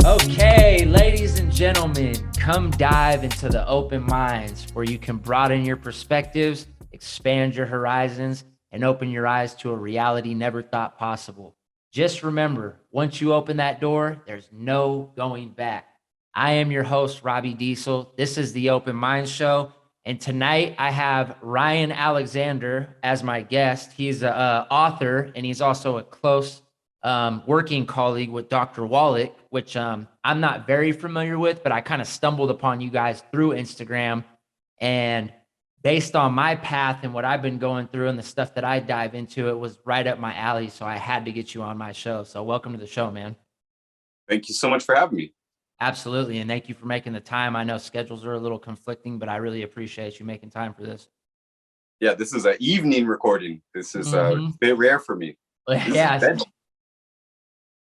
Okay, ladies and gentlemen, come dive into the open minds where you can broaden your perspectives, expand your horizons, and open your eyes to a reality never thought possible. Just remember, once you open that door, there's no going back. I am your host, Robbie Diesel. This is the Open Mind Show. And tonight I have Ryan Aleckszander as my guest. He's an author, and he's also a close working colleague with Dr. Wallach, which I'm not very familiar with, but I kind of stumbled upon you guys through Instagram. And based on my path and what I've been going through and the stuff that I dive into, it was right up my alley. So I had to get you on my show. So welcome to the show, man. Thank you so much for having me. Absolutely. And thank you for making the time. I know schedules are a little conflicting, but I really appreciate you making time for this. Yeah, this is an evening recording. This is a bit rare for me. Yeah.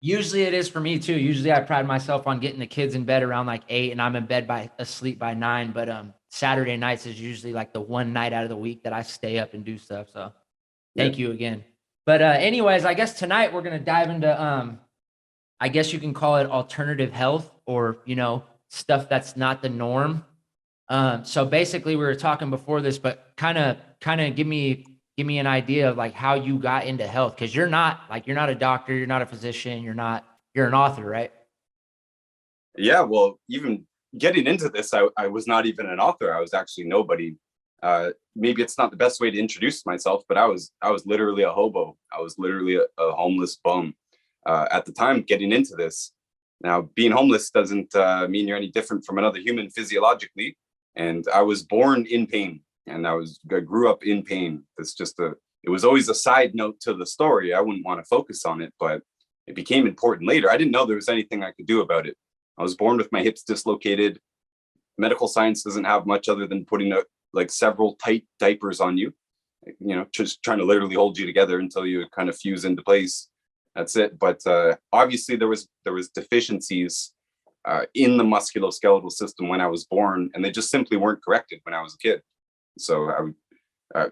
Usually it is for me too. Usually I pride myself on getting the kids in bed around like 8 and I'm in bed asleep by 9. But Saturday nights is usually like the one night out of the week that I stay up and do stuff. So thank you again. But anyways, I guess tonight we're gonna dive into I guess you can call it alternative health, or stuff that's not the norm. So basically we were talking before this, but kind of give me an idea of like how you got into health, because you're not a doctor, you're not a physician, you're an author, right? Yeah, well, even getting into this, I was not even an author. I was actually nobody. Maybe it's not the best way to introduce myself, but I was literally a hobo. I was literally a homeless bum at the time getting into this. Now, being homeless doesn't mean you're any different from another human physiologically. And I was born in pain, and I grew up in pain. It was always a side note to the story. I wouldn't want to focus on it, but it became important later. I didn't know there was anything I could do about it. I was born with my hips dislocated. Medical science doesn't have much other than putting like several tight diapers on you, just trying to literally hold you together until you kind of fuse into place. That's it. But obviously there was deficiencies in the musculoskeletal system when I was born, and they just simply weren't corrected when I was a kid. So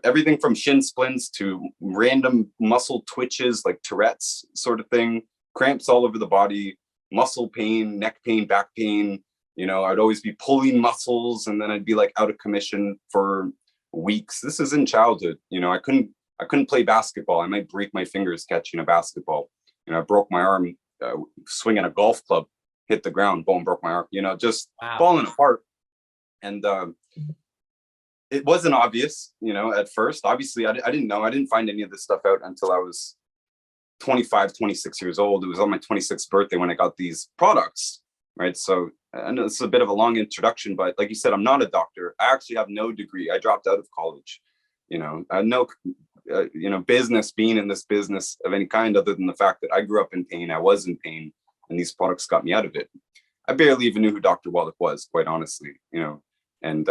everything from shin splints to random muscle twitches like Tourette's sort of thing, cramps all over the body, muscle pain, neck pain, back pain. I'd always be pulling muscles, and then I'd be like out of commission for weeks. This is in childhood. I couldn't play basketball. I might break my fingers catching a basketball. I broke my arm swinging a golf club, hit the ground, boom, broke my arm. Just falling apart. And it wasn't obvious, at first. Obviously, I didn't know. I didn't find any of this stuff out until I was 25, 26 years old. It was on my 26th birthday when I got these products, right? So I know it's a bit of a long introduction, but like you said, I'm not a doctor. I actually have no degree. I dropped out of college. I know, business, being in this business of any kind, other than the fact that I grew up in pain. I was in pain, and these products got me out of it. I barely even knew who Dr. Wallach was, quite honestly, and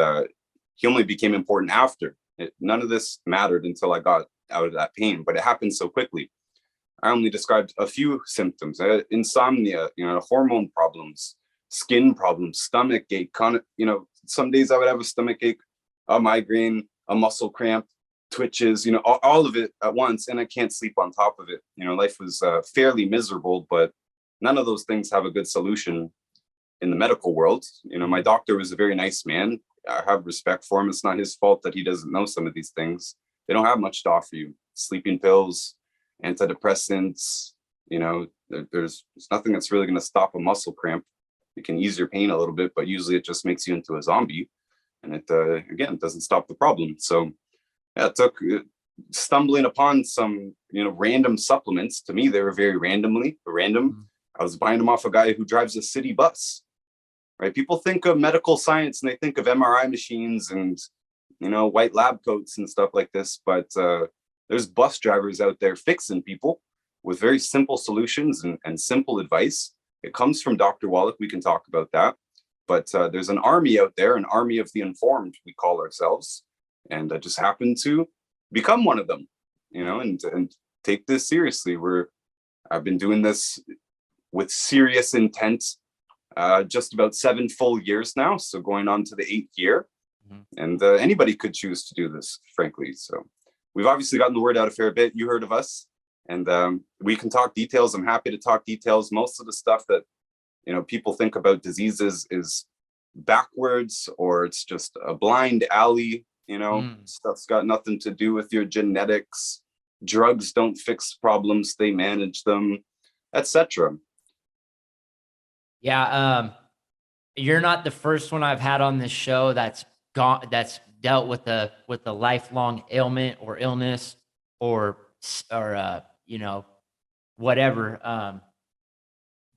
he only became important after. None of this mattered until I got out of that pain, but it happened so quickly. I only described a few symptoms: insomnia, hormone problems, skin problems, stomach ache. Some days I would have a stomach ache, a migraine, a muscle cramp, twitches, all of it at once, and I can't sleep on top of it. Life was fairly miserable, but none of those things have a good solution in the medical world. My doctor was a very nice man. I have respect for him. It's not his fault that he doesn't know some of these things. They don't have much to offer you. Sleeping pills, antidepressants, there's nothing that's really going to stop a muscle cramp. It can ease your pain a little bit, but usually it just makes you into a zombie. And it, again, doesn't stop the problem. So yeah, it took stumbling upon some, random supplements. To me, they were very random. I was buying them off a guy who drives a city bus, right? People think of medical science and they think of MRI machines and, white lab coats and stuff like this. But there's bus drivers out there fixing people with very simple solutions and simple advice. It comes from Dr. Wallach. We can talk about that. But there's an army out there, an army of the informed, we call ourselves. And I just happened to become one of them, and take this seriously. I've been doing this with serious intent just about 7 full years now. So going on to the 8th year. And anybody could choose to do this, frankly. So we've obviously gotten the word out a fair bit. You heard of us, and we can talk details. I'm happy to talk details. Most of the stuff that People think about diseases is backwards, or it's just a blind alley, stuff's got nothing to do with your genetics. Drugs don't fix problems, they manage them, etc. Yeah. You're not the first one I've had on this show that's dealt with the lifelong ailment or illness or whatever.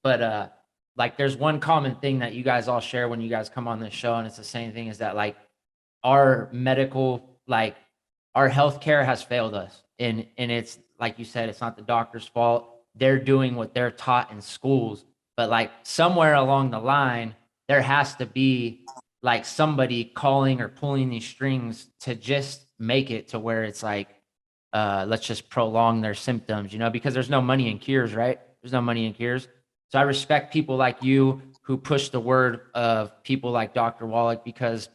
But like there's one common thing that you guys all share when you guys come on this show, and it's the same thing, is that like our medical, like our healthcare has failed us. And it's like you said, it's not the doctor's fault. They're doing what they're taught in schools, but like somewhere along the line, there has to be like somebody calling or pulling these strings to just make it to where it's like, let's just prolong their symptoms, because there's no money in cures, right? There's no money in cures. So I respect people like you who push the word of people like Dr. Wallach, because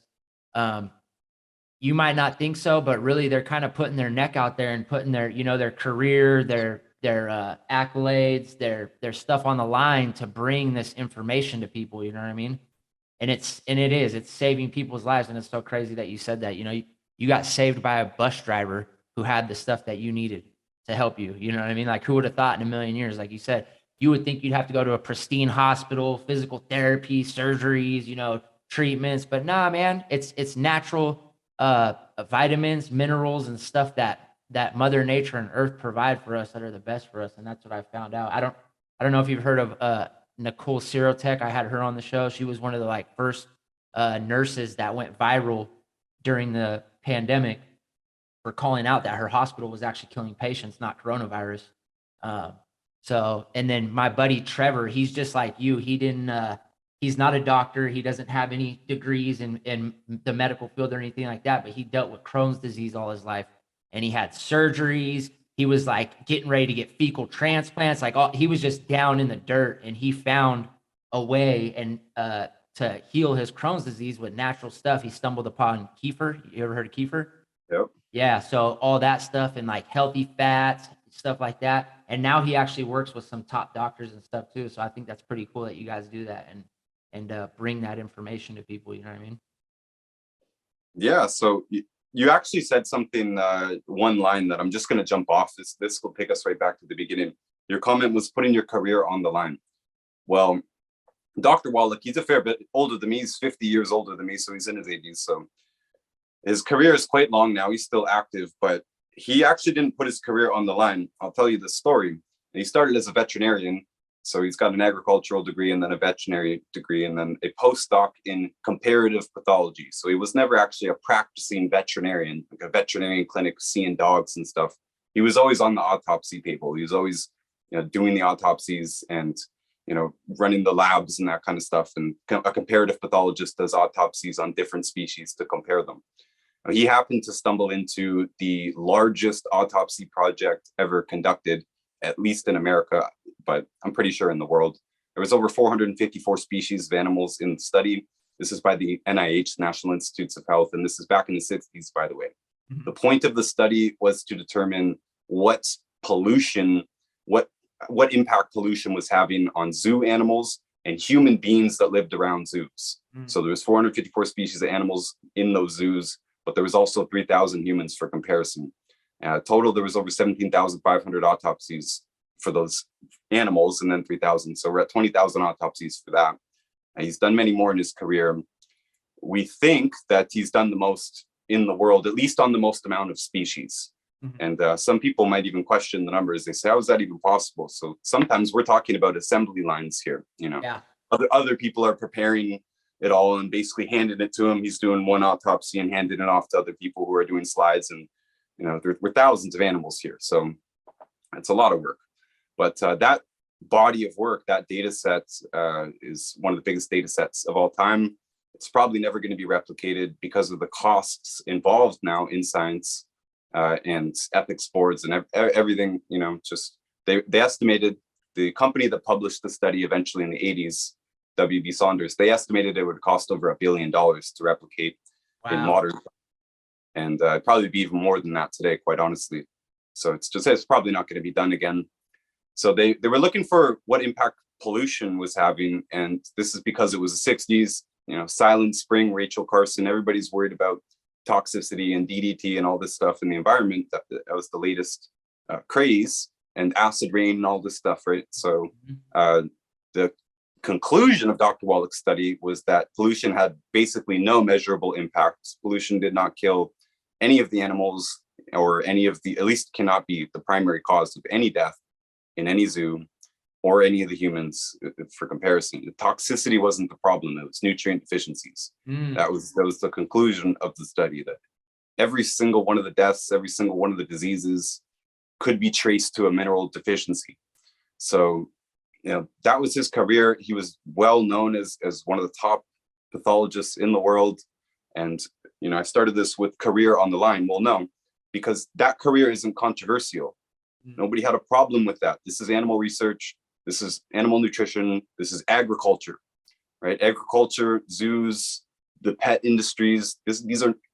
you might not think so, but really they're kind of putting their neck out there and putting their, their career, their accolades, their stuff on the line to bring this information to people. You know what I mean? And it's saving people's lives. And it's so crazy that you said that. You got saved by a bus driver who had the stuff that you needed to help you. You know what I mean? Like, who would have thought in a million years, like you said, you would think you'd have to go to a pristine hospital, physical therapy, surgeries, treatments, but nah, man, it's natural vitamins, minerals, and stuff that Mother Nature and Earth provide for us that are the best for us. And that's what I found out. I don't know if you've heard of Nicole Sirotech. I had her on the show. She was one of the first nurses that went viral during the pandemic for calling out that her hospital was actually killing patients, not coronavirus. So, and then my buddy Trevor, he's just like you. He's not a doctor. He doesn't have any degrees in the medical field or anything like that, but he dealt with Crohn's disease all his life, and he had surgeries. He was like getting ready to get fecal transplants. He was just down in the dirt, and he found a way and to heal his Crohn's disease with natural stuff. He stumbled upon kefir. You ever heard of kefir? Yep. Yeah. So all that stuff and like healthy fats, stuff like that. And now he actually works with some top doctors and stuff too. So I think that's pretty cool that you guys do that and bring that information to people. You know what I mean? Yeah. So you actually said something, one line that I'm just going to jump off. This will take us right back to the beginning. Your comment was putting your career on the line. Well, Dr. Wallach, he's a fair bit older than me. He's 50 years older than me, so he's in his 80s. So his career is quite long now. He's still active, but he actually didn't put his career on the line. I'll tell you the story. He started as a veterinarian. So he's got an agricultural degree and then a veterinary degree and then a postdoc in comparative pathology. So he was never actually a practicing veterinarian, like a veterinarian clinic seeing dogs and stuff. He was always on the autopsy table. He was always, doing the autopsies and, running the labs and that kind of stuff. And a comparative pathologist does autopsies on different species to compare them. He happened to stumble into the largest autopsy project ever conducted, at least in America, but I'm pretty sure in the world. There was over 454 species of animals in the study. This is by the NIH, National Institutes of Health, and this is back in the 60s, by the way. Mm-hmm. The point of the study was to determine what impact pollution was having on zoo animals and human beings that lived around zoos. Mm-hmm. So there was 454 species of animals in those zoos, but there was also 3,000 humans for comparison. Total, there was over 17,500 autopsies for those animals, and then 3,000. So we're at 20,000 autopsies for that. And he's done many more in his career. We think that he's done the most in the world, at least on the most amount of species. Mm-hmm. And some people might even question the numbers. They say, how is that even possible? So sometimes we're talking about assembly lines here. Yeah. Other people are preparing it all and basically handing it to him. He's doing one autopsy and handing it off to other people who are doing slides. And there were thousands of animals here. So it's a lot of work. But that body of work, that data set is one of the biggest data sets of all time. It's probably never going to be replicated because of the costs involved now in science and ethics boards and everything. Just they estimated, the company that published the study eventually in the 80s, WB Saunders, they estimated it would cost over $1 billion to replicate in modern, and probably be even more than that today, quite honestly. So it's probably not going to be done again. So they were looking for what impact pollution was having. And this is because it was the 60s, Silent Spring, Rachel Carson, everybody's worried about toxicity and DDT and all this stuff in the environment. That was the latest craze, and acid rain and all this stuff, right? So the conclusion of Dr. Wallach's study was that pollution had basically no measurable impacts. Pollution did not kill any of the animals, or any of the, at least cannot be the primary cause of any death in any zoo or any of the humans. For comparison, the toxicity wasn't the problem, it was nutrient deficiencies. That was the conclusion of the study, that every single one of the deaths, every single one of the diseases could be traced to a mineral deficiency. So that was his career. He was well known as one of the top pathologists in the world. And I started this with career on the line. Well, no, because that career isn't controversial. Nobody had a problem with that. This is animal research. This is animal nutrition. This is agriculture, right? Agriculture, zoos, the pet industries.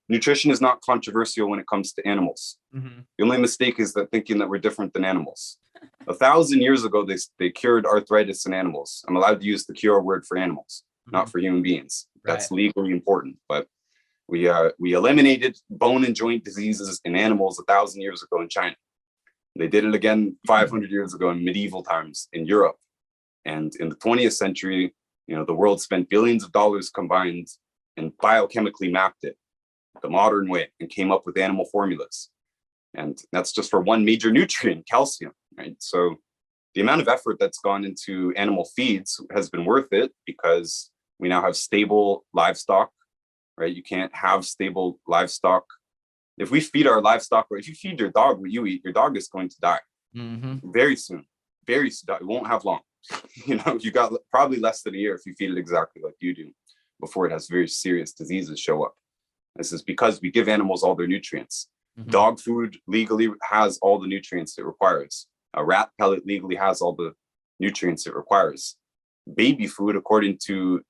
Nutrition is not controversial when it comes to animals. The only mistake is that thinking that we're different than animals. 1,000 years ago, they cured arthritis in animals. I'm allowed to use the cure word for animals, not for human beings. That's legally important. But we eliminated bone and joint diseases in animals 1,000 years ago in China. They did it again 500 years ago in medieval times in Europe. And in the 20th century, the world spent billions of dollars combined and biochemically mapped it the modern way and came up with animal formulas. And that's just for one major nutrient, calcium, right? So the amount of effort that's gone into animal feeds has been worth it, because we now have stable livestock, right? You can't have stable livestock. If we feed our livestock, or if you feed your dog what you eat, your dog is going to die very soon. Very soon. It won't have long. You got probably less than a year if you feed it exactly like you do before it has very serious diseases show up. This is because we give animals all their nutrients. Dog food legally has all the nutrients it requires. A rat pellet legally has all the nutrients it requires. Baby food, according to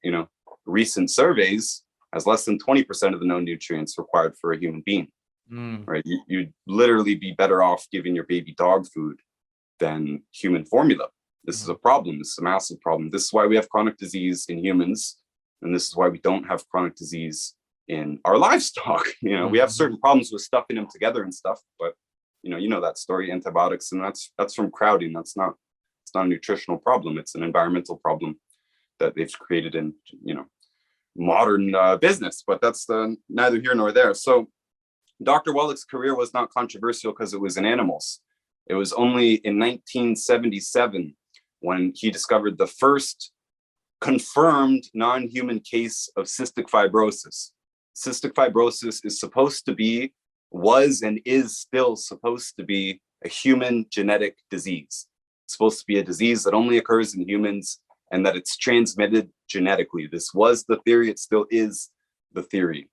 recent surveys, has less than 20% of the known nutrients required for a human being. Right? You'd literally be better off giving your baby dog food than human formula. This is a problem. This is a massive problem. This is why we have chronic disease in humans, and this is why we don't have chronic disease in our livestock. We have certain problems with stuffing them together and stuff, but that story, antibiotics, and that's from crowding. It's not a nutritional problem. It's an environmental problem that they've created in modern business. But that's neither here nor there. So Dr. Wallach's career was not controversial because it was in animals. It was only in 1977 when he discovered the first confirmed non-human case of cystic fibrosis. Cystic fibrosis was and is still supposed to be a human genetic disease. It's supposed to be a disease that only occurs in humans and that it's transmitted genetically. This was the theory. It still is the theory.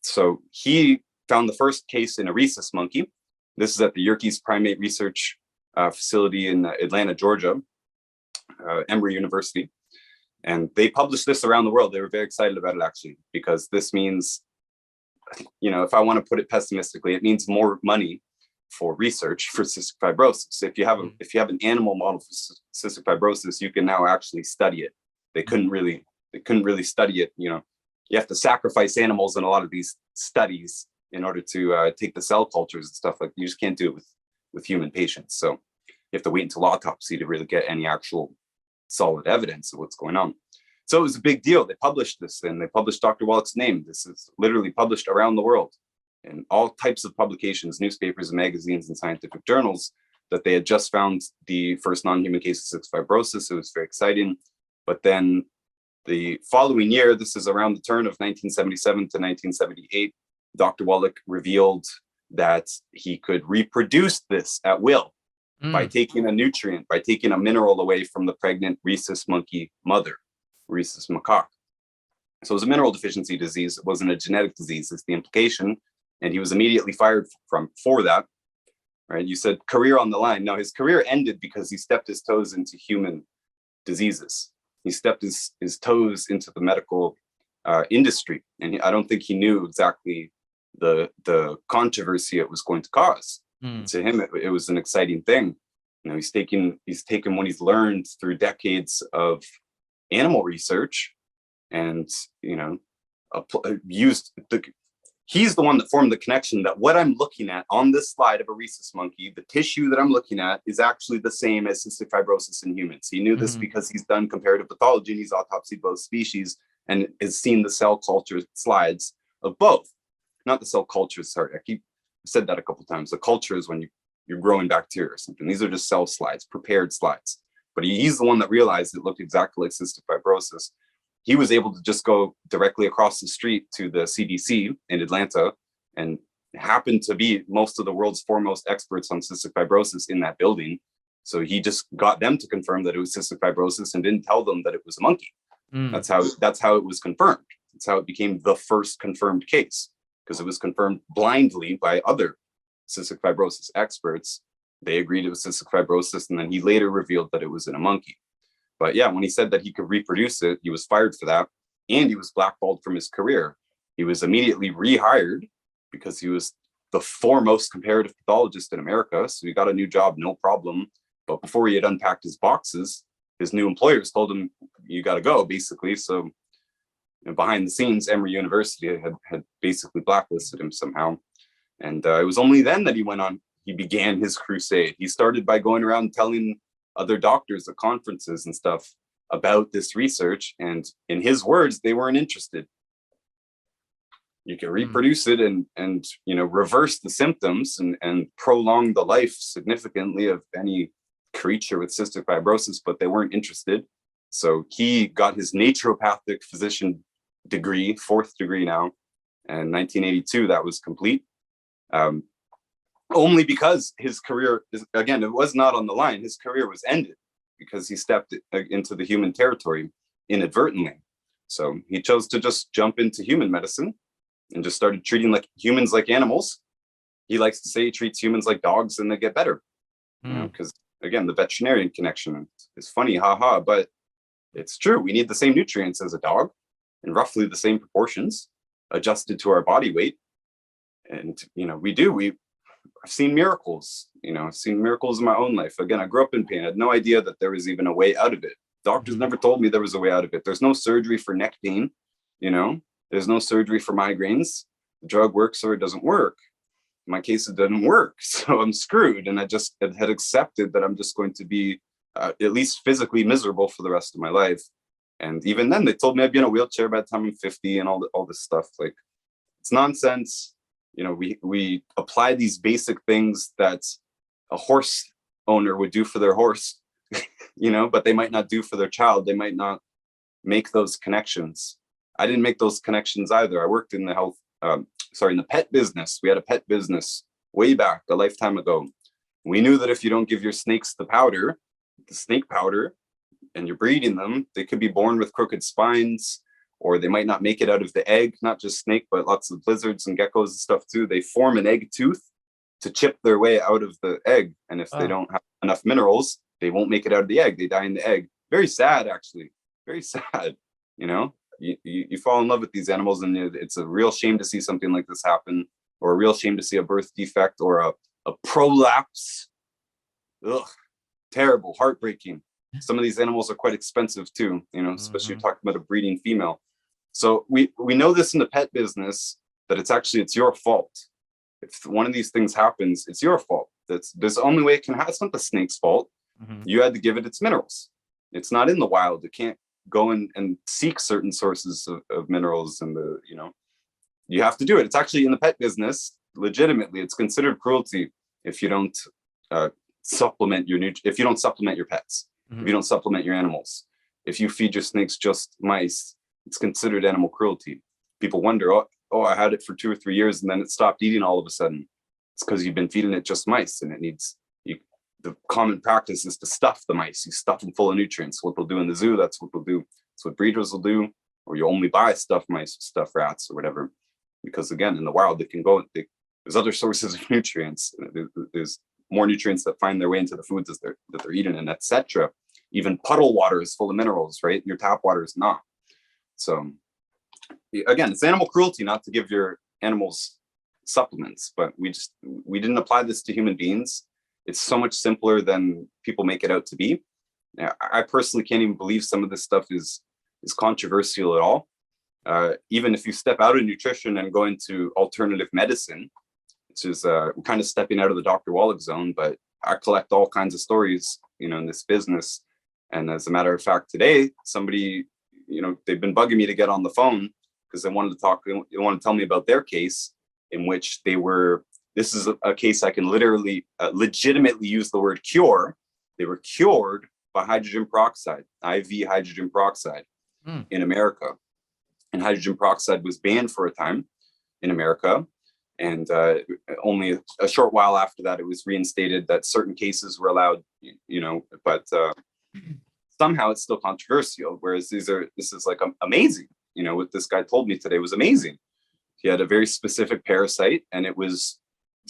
So he found the first case in a rhesus monkey. This is at the Yerkes Primate Research Facility in Atlanta, Georgia, Emory University. And they published this around the world. They were very excited about it, actually, because this means, if I want to put it pessimistically, it means more money for research for cystic fibrosis. If you have an animal model for cystic fibrosis, you can now actually study it. They couldn't really study it. You have to sacrifice animals in a lot of these studies in order to take the cell cultures and stuff. Like, you just can't do it with human patients. So you have to wait until autopsy to really get any actual solid evidence of what's going on. So it was a big deal. They published this, and they published Dr. Wallach's name. This is literally published around the world in all types of publications, newspapers and magazines and scientific journals, that they had just found the first non-human case of cystic fibrosis. It was very exciting. But then the following year, this is around the turn of 1977 to 1978, Dr. Wallach revealed that he could reproduce this at will by taking a nutrient, by taking a mineral away from the pregnant rhesus monkey mother, rhesus macaque. So it was a mineral deficiency disease. It wasn't a genetic disease. It's the implication. And he was immediately fired for that. Right? You said career on the line. No, his career ended because he stepped his toes into human diseases. He stepped his toes into the medical industry. And I don't think he knew exactly the controversy it was going to cause. To him, it was an exciting thing. You know, he's taken what he's learned through decades of animal research, and you know, he's the one that formed the connection that what I'm looking at on this slide of a rhesus monkey, the tissue that I'm looking at is actually the same as cystic fibrosis in humans. He knew this because he's done comparative pathology and he's autopsied both species and has seen the cell culture slides of both. Not the cell cultures, sorry, I said that a couple of times. The culture is when you're growing bacteria or something. These are just cell slides, prepared slides. But he's the one that realized it looked exactly like cystic fibrosis. He was able to just go directly across the street to the CDC in Atlanta and happened to be most of the world's foremost experts on cystic fibrosis in that building. So he just got them to confirm that it was cystic fibrosis and didn't tell them that it was a monkey. That's how it was confirmed. That's how it became the first confirmed case, because it was confirmed blindly by other cystic fibrosis experts. They agreed it was cystic fibrosis, and then he later revealed that it was in a monkey. But yeah, when he said that he could reproduce it, he was fired for that, and he was blackballed from his career. He was immediately rehired because he was the foremost comparative pathologist in America. So he got a new job, no problem. But before he had unpacked his boxes, his new employers told him, you got to go, basically. So you know, behind the scenes, Emory University had basically blacklisted him somehow. And it was only then that he began his crusade. He started by going around telling other doctors at conferences and stuff about this research. And in his words, they weren't interested. You can reproduce it and you know, reverse the symptoms and prolong the life significantly of any creature with cystic fibrosis, but they weren't interested. So he got his naturopathic physician degree, 4th degree now, and 1982 that was complete. Only because his career again, it was not on the line. His career was ended because he stepped into the human territory inadvertently. So he chose to just jump into human medicine and just started treating humans like animals. He likes to say he treats humans like dogs and they get better. You know, because again, the veterinarian connection is funny, haha, but it's true. We need the same nutrients as a dog in roughly the same proportions, adjusted to our body weight. And you know, I've seen miracles. You know, I've seen miracles in my own life. Again, I grew up in pain. I had no idea that there was even a way out of it. Doctors never told me there was a way out of it. There's no surgery for neck pain. You know, there's no surgery for migraines. The drug works or it doesn't work. In my case, it didn't work. So I'm screwed. And I just had accepted that I'm just going to be at least physically miserable for the rest of my life. And even then, they told me I'd be in a wheelchair by the time I'm 50 and all this stuff. Like, it's nonsense. You know, we apply these basic things that a horse owner would do for their horse, you know, but they might not do for their child. They might not make those connections. I didn't make those connections either. I worked in the in the pet business. We had a pet business way back, a lifetime ago. We knew that if you don't give your snakes the snake powder, and you're breeding them, they could be born with crooked spines, or they might not make it out of the egg. Not just snake, but lots of lizards and geckos and stuff too. They form an egg tooth to chip their way out of the egg. And if they don't have enough minerals, they won't make it out of the egg. They die in the egg. Very sad, actually. Very sad. You know, you fall in love with these animals, and it's a real shame to see something like this happen, or a real shame to see a birth defect or a prolapse. Ugh, terrible, heartbreaking. Some of these animals are quite expensive too, you know, especially you're talking about a breeding female. So we know this in the pet business, that it's your fault. If one of these things happens, it's your fault. There's the only way it can happen. It's not the snake's fault. You had to give it its minerals. It's not in the wild. It can't go and seek certain sources of minerals, and you have to do it. It's actually in the pet business, legitimately, it's considered cruelty if you don't supplement if you don't supplement your pets. If you don't supplement your animals, if you feed your snakes just mice, it's considered animal cruelty. People wonder, oh, I had it for 2 or 3 years and then it stopped eating all of a sudden. It's because you've been feeding it just mice, and the common practice is to stuff the mice. You stuff them full of nutrients. What they'll do in the zoo, that's what they'll do. That's what breeders will do. Or you only buy stuffed mice, stuffed rats, or whatever. Because again, in the wild, there's other sources of nutrients. There's more nutrients that find their way into the foods that they're eating, and etc. Even puddle water is full of minerals, right? Your tap water is not. So again, it's animal cruelty not to give your animals supplements, but we didn't apply this to human beings. It's so much simpler than people make it out to be. Now, I personally can't even believe some of this stuff is controversial at all. Even if you step out of nutrition and go into alternative medicine, which is we're kind of stepping out of the Dr. Wallach zone, but I collect all kinds of stories, in this business. And as a matter of fact, today, somebody, they've been bugging me to get on the phone because they wanted to talk, they want to tell me about their case in which this is a case I can literally, legitimately use the word cure. They were cured by hydrogen peroxide, IV hydrogen peroxide in America. And hydrogen peroxide was banned for a time in America. And only a short while after that, it was reinstated that certain cases were allowed, but somehow it's still controversial. Whereas this is like amazing. What this guy told me today was amazing. He had a very specific parasite and it was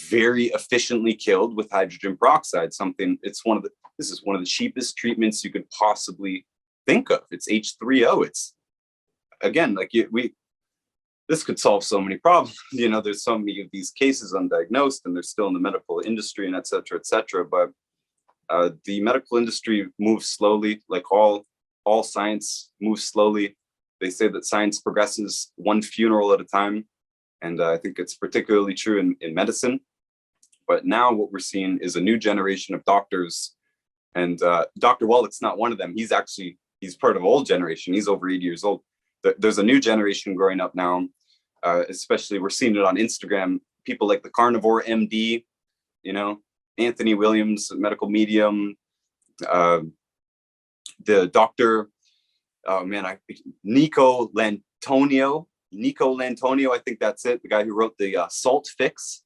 very efficiently killed with hydrogen peroxide. This is one of the cheapest treatments you could possibly think of. It's H3O. It's, again, like this could solve so many problems. There's so many of these cases undiagnosed and they're still in the medical industry and et cetera, but the medical industry moves slowly, like all science moves slowly. They say that science progresses one funeral at a time. And I think it's particularly true in medicine. But now what we're seeing is a new generation of doctors. And Dr. Wallach's not one of them. He's part of an old generation. He's over 80 years old. There's a new generation growing up now. Especially we're seeing it on Instagram. People like the Carnivore MD, Anthony Williams, medical medium, the doctor, Nico Lantonio, I think that's it. The guy who wrote the Salt Fix.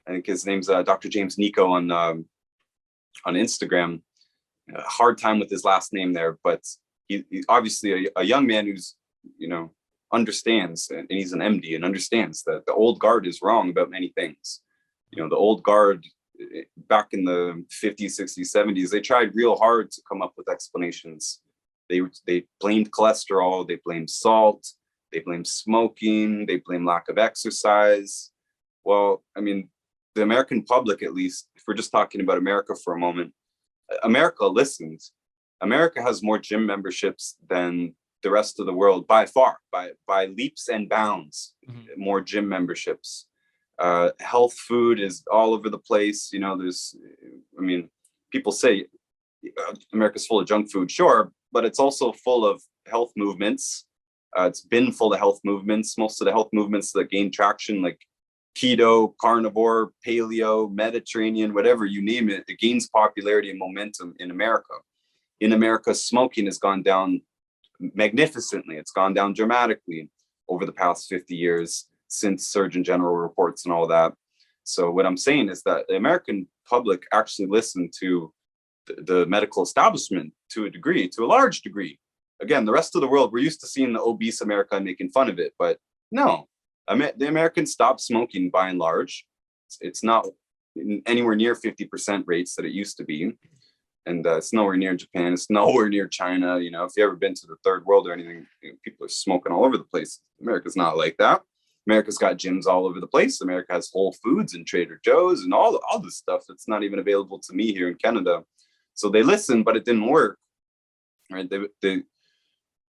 I think his name's Dr. James Nico on Instagram. Hard time with his last name there, but he's obviously a young man who's, understands, and he's an MD and understands that the old guard is wrong about many things. The old guard back in the 50s, 60s, 70s, they tried real hard to come up with explanations. They blamed cholesterol, they blamed salt, they blamed smoking, they blamed lack of exercise. Well, the American public, at least, if we're just talking about America for a moment, America listens. America has more gym memberships than the rest of the world by far, by leaps and bounds, more gym memberships. Health food is all over the place. People say America's full of junk food, sure, but it's also full of health movements. It's been full of health movements. Most of the health movements that gain traction, like keto, carnivore, paleo, Mediterranean, whatever, you name it, it gains popularity and momentum in America. In America, smoking has gone down magnificently. It's gone down dramatically over the past 50 years since Surgeon General reports and all that. So what I'm saying is that the American public actually listened to the medical establishment to a large degree. Again, the rest of the world, we're used to seeing the obese America and making fun of it, but no, the Americans stopped smoking by and large. It's not anywhere near 50% rates that it used to be. And it's nowhere near Japan. It's nowhere near China. If you've ever been to the third world or anything, people are smoking all over the place. America's not like that. America's got gyms all over the place. America has Whole Foods and Trader Joe's and all this stuff that's not even available to me here in Canada. So they listened, but it didn't work. Right?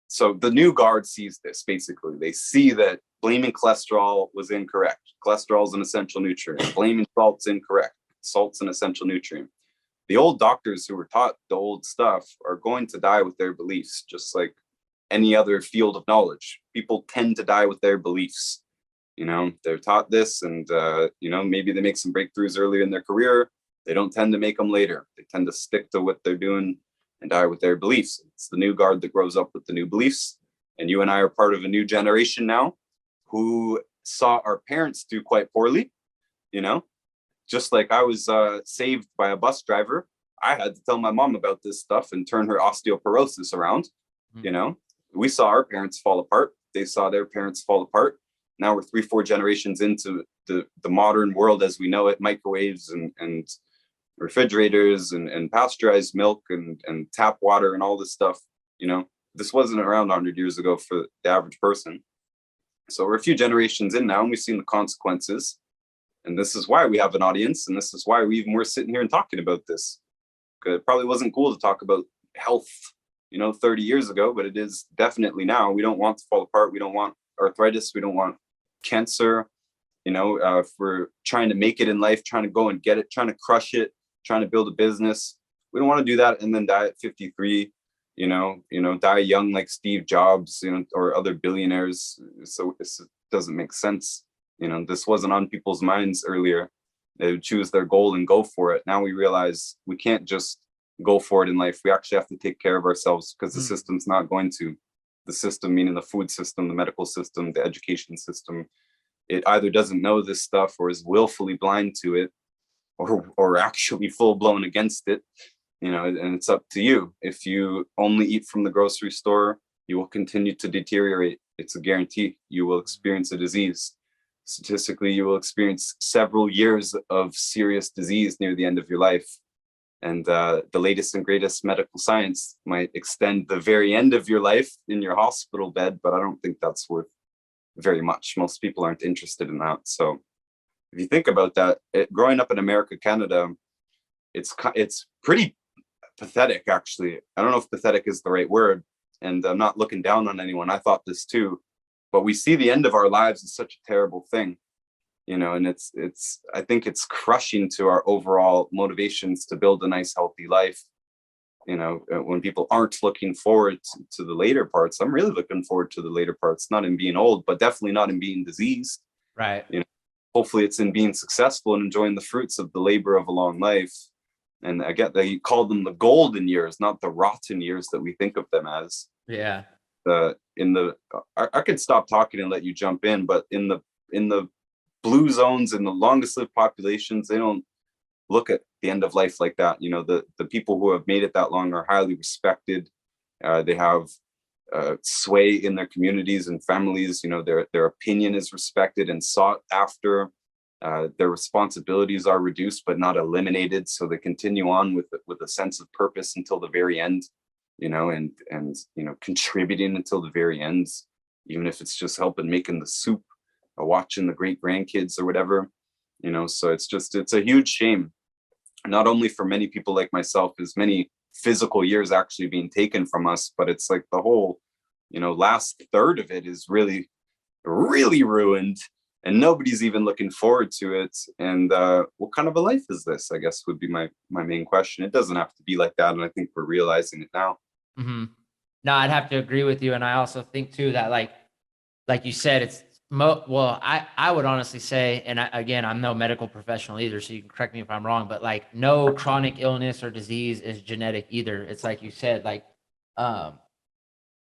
So the new guard sees this, basically. They see that blaming cholesterol was incorrect. Cholesterol is an essential nutrient. Blaming salt's incorrect. Salt's an essential nutrient. The old doctors who were taught the old stuff are going to die with their beliefs, just like any other field of knowledge. People tend to die with their beliefs. They're taught this and, maybe they make some breakthroughs early in their career. They don't tend to make them later. They tend to stick to what they're doing and die with their beliefs. It's the new guard that grows up with the new beliefs. And you and I are part of a new generation now who saw our parents do quite poorly, Just like I was saved by a bus driver, I had to tell my mom about this stuff and turn her osteoporosis around. We saw our parents fall apart. They saw their parents fall apart. Now we're 3-4 generations into the modern world as we know it, microwaves and refrigerators and pasteurized milk and tap water and all this stuff. This wasn't around 100 years ago for the average person. So we're a few generations in now and we've seen the consequences. And this is why we have an audience, and this is why we even were sitting here and talking about this. It probably wasn't cool to talk about health, 30 years ago, but it is definitely now. We don't want to fall apart. We don't want arthritis. We don't want cancer. If we're trying to make it in life, trying to go and get it, trying to crush it, trying to build a business, we don't want to do that and then die at 53. Die young like Steve Jobs, or other billionaires. So it doesn't make sense. This wasn't on people's minds earlier. They would choose their goal and go for it. Now we realize we can't just go for it in life. We actually have to take care of ourselves, because the system's not going to. The system, meaning the food system, the medical system, the education system, it either doesn't know this stuff or is willfully blind to it, or actually full blown against it. And it's up to you. If you only eat from the grocery store, you will continue to deteriorate. It's a guarantee. You will experience a disease. Statistically, you will experience several years of serious disease near the end of your life. And the latest and greatest medical science might extend the very end of your life in your hospital bed, but I don't think that's worth very much. Most people aren't interested in that. So if you think about that, growing up in America, Canada, it's pretty pathetic, actually. I don't know if pathetic is the right word, and I'm not looking down on anyone. I thought this too, but we see the end of our lives as such a terrible thing, and I think it's crushing to our overall motivations to build a nice, healthy life. When people aren't looking forward to the later parts. I'm really looking forward to the later parts, not in being old, but definitely not in being diseased. Right. Hopefully it's in being successful and enjoying the fruits of the labor of a long life. And I get that you call them the golden years, not the rotten years that we think of them as. Yeah. I could stop talking and let you jump in, but in the blue zones and the longest lived populations, they don't look at the end of life like that. The people who have made it that long are highly respected. They have sway in their communities and families. Their opinion is respected and sought after. Their responsibilities are reduced but not eliminated, so they continue on with a sense of purpose until the very end, and contributing until the very end, even if it's just helping making the soup or watching the great grandkids or whatever. So it's a huge shame, not only for many people like myself, as many physical years actually being taken from us, but it's like the whole last third of it is really, really ruined. And nobody's even looking forward to it. And what kind of a life is this, I guess, would be my main question. It doesn't have to be like that. And I think we're realizing it now. Mm-hmm. No, I'd have to agree with you. And I also think, too, that like you said, it's I would honestly say, and again, I'm no medical professional either, so you can correct me if I'm wrong, but no chronic illness or disease is genetic either. It's like you said,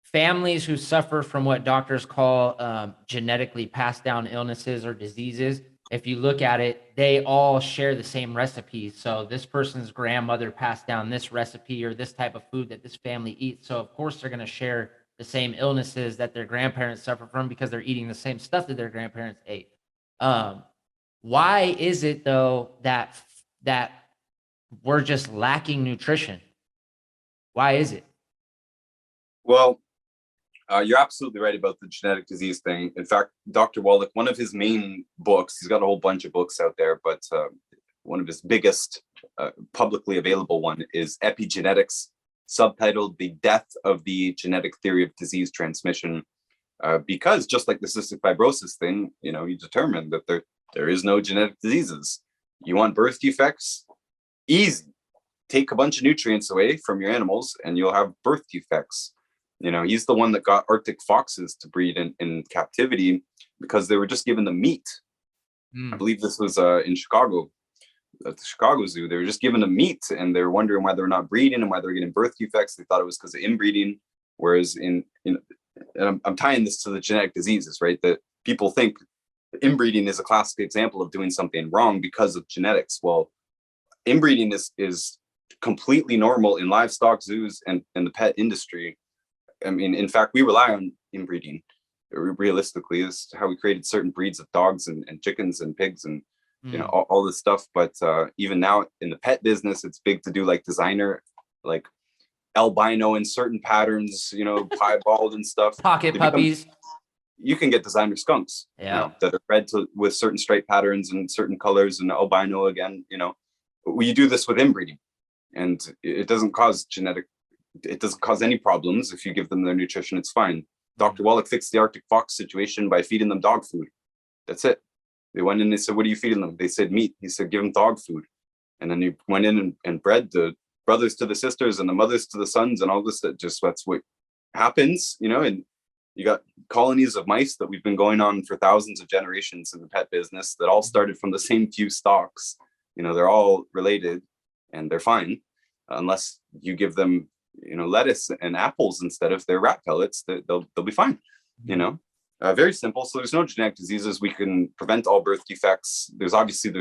families who suffer from what doctors call genetically passed down illnesses or diseases, if you look at it, they all share the same recipes. So this person's grandmother passed down this recipe or this type of food that this family eats. So of course they're going to share the same illnesses that their grandparents suffer from because they're eating the same stuff that their grandparents ate. Why is it though that we're just lacking nutrition? Why is it? Well, you're absolutely right about the genetic disease thing. In fact, Dr. Wallach, one of his main books, he's got a whole bunch of books out there, but one of his biggest publicly available one is Epigenetics, subtitled The Death of the Genetic Theory of Disease Transmission. Because just like the cystic fibrosis thing, you determined that there is no genetic diseases. You want birth defects? Easy. Take a bunch of nutrients away from your animals and you'll have birth defects. He's the one that got Arctic foxes to breed in captivity because they were just given the meat. I believe this was in Chicago, at the Chicago Zoo. They were just given them meat and they were wondering why they're not breeding and why they're getting birth defects. They thought it was because of inbreeding. Whereas and I'm tying this to the genetic diseases, right? That people think inbreeding is a classic example of doing something wrong because of genetics. Well, inbreeding is completely normal in livestock zoos and the pet industry. I mean, in fact, we rely on inbreeding. Realistically, is how we created certain breeds of dogs and chickens and pigs and all this stuff. But even now in the pet business, it's big to do designer, albino in certain patterns, piebald and stuff. Pocket puppies. you can get designer skunks, that are bred with certain stripe patterns and certain colors and albino again, you do this with inbreeding, and it doesn't cause any problems. If you give them their nutrition, it's fine. Dr. Wallach fixed the Arctic fox situation by feeding them dog food. That's it. They went in, they said, what are you feeding them? They said meat. He said, give them dog food. And then he went in and bred the brothers to the sisters and the mothers to the sons and all this. That's what happens, and you got colonies of mice that we've been going on for thousands of generations in the pet business that all started from the same few stocks. They're all related and they're fine unless you give them, lettuce and apples instead of their rat pellets. They'll be fine. Very simple. So there's no genetic diseases. We can prevent all birth defects. There's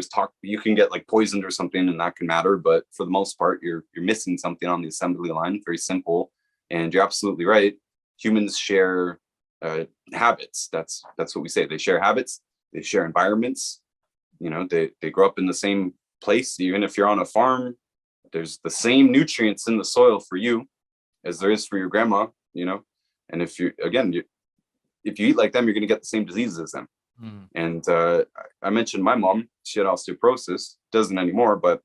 talk. You can get like poisoned or something, and that can matter. But for the most part, you're missing something on the assembly line. Very simple. And you're absolutely right. Humans share habits. That's what we say. They share habits. They share environments. They grow up in the same place. Even if you're on a farm, there's the same nutrients in the soil for you as there is for your grandma. And if you eat like them, you're going to get the same diseases as them. And I mentioned my mom. She had osteoporosis. Doesn't anymore, but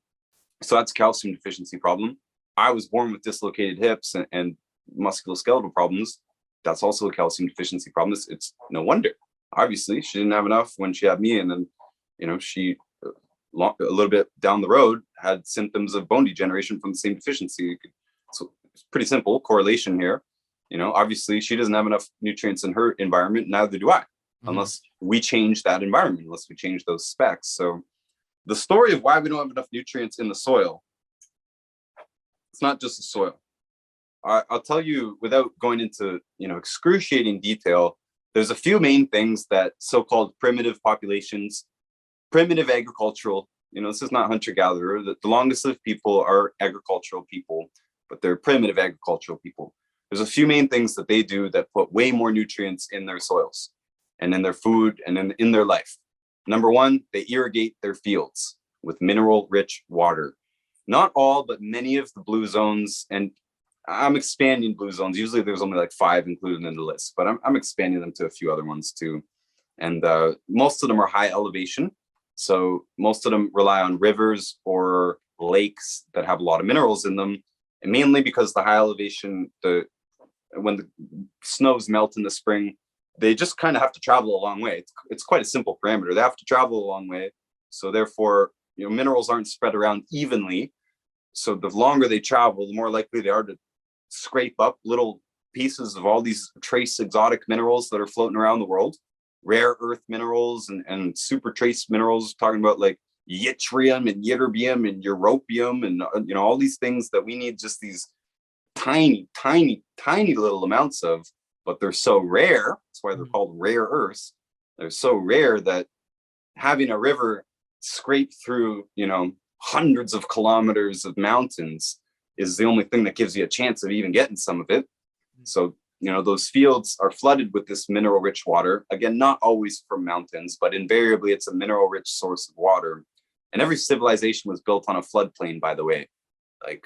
so that's a calcium deficiency problem. I was born with dislocated hips and musculoskeletal problems. That's also a calcium deficiency problem. It's no wonder. Obviously, she didn't have enough when she had me, and then she a little bit down the road had symptoms of bone degeneration from the same deficiency. So it's pretty simple correlation here. Obviously she doesn't have enough nutrients in her environment. Neither do I, unless we change that environment, unless we change those specs. So the story of why we don't have enough nutrients in the soil, it's not just the soil. I'll tell you without going into, excruciating detail. There's a few main things that so-called primitive populations, primitive agricultural, this is not hunter-gatherer. The longest lived people are agricultural people, but they're primitive agricultural people. There's a few main things that they do that put way more nutrients in their soils and in their food and in their life. Number one, they irrigate their fields with mineral-rich water. Not all, but many of the blue zones, and I'm expanding blue zones. Usually there's only like 5 included in the list, but I'm expanding them to a few other ones too. And most of them are high elevation. So most of them rely on rivers or lakes that have a lot of minerals in them. And mainly because the high elevation, when the snows melt in the spring, they just kind of have to travel a long way. It's quite a simple parameter. They have to travel a long way. So therefore, minerals aren't spread around evenly. So the longer they travel, the more likely they are to scrape up little pieces of all these trace exotic minerals that are floating around the world. Rare earth minerals and super trace minerals, talking about like yttrium and ytterbium and europium and all these things that we need, just these tiny little amounts of, but they're so rare. That's why they're called rare earths. They're so rare that having a river scrape through hundreds of kilometers of mountains is the only thing that gives you a chance of even getting some of it. So those fields are flooded with this mineral rich water. Again, not always from mountains, but invariably it's a mineral rich source of water. And every civilization was built on a floodplain, by the way. Like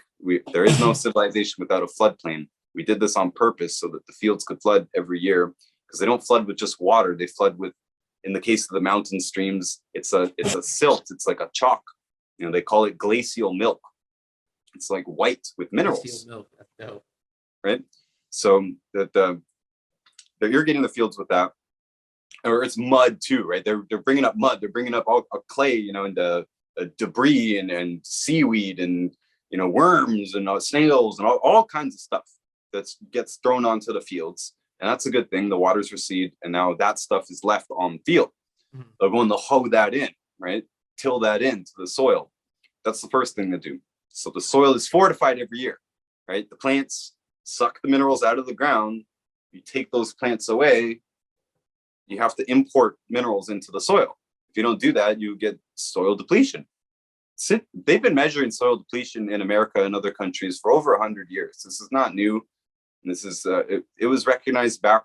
there is no civilization without a floodplain. We did this on purpose so that the fields could flood every year, because they don't flood with just water. They flood with, in the case of the mountain streams, it's a silt. It's like a chalk. They call it glacial milk. It's like white with minerals. Glacial milk. That's dope. Right? So that they're irrigating the fields with that, or it's mud too, right? They're bringing up mud. They're bringing up all clay, and debris and seaweed and worms and snails and all kinds of stuff that gets thrown onto the fields. And that's a good thing. The water's received, and now that stuff is left on the field. They're going to hoe that in, right? Till that into the soil. That's the first thing to do. So the soil is fortified every year, right? The plants suck the minerals out of the ground. You take those plants away, you have to import minerals into the soil. If you don't do that, you get soil depletion. They've been measuring soil depletion in America and other countries for over 100 years. This is not new. This is it was recognized back,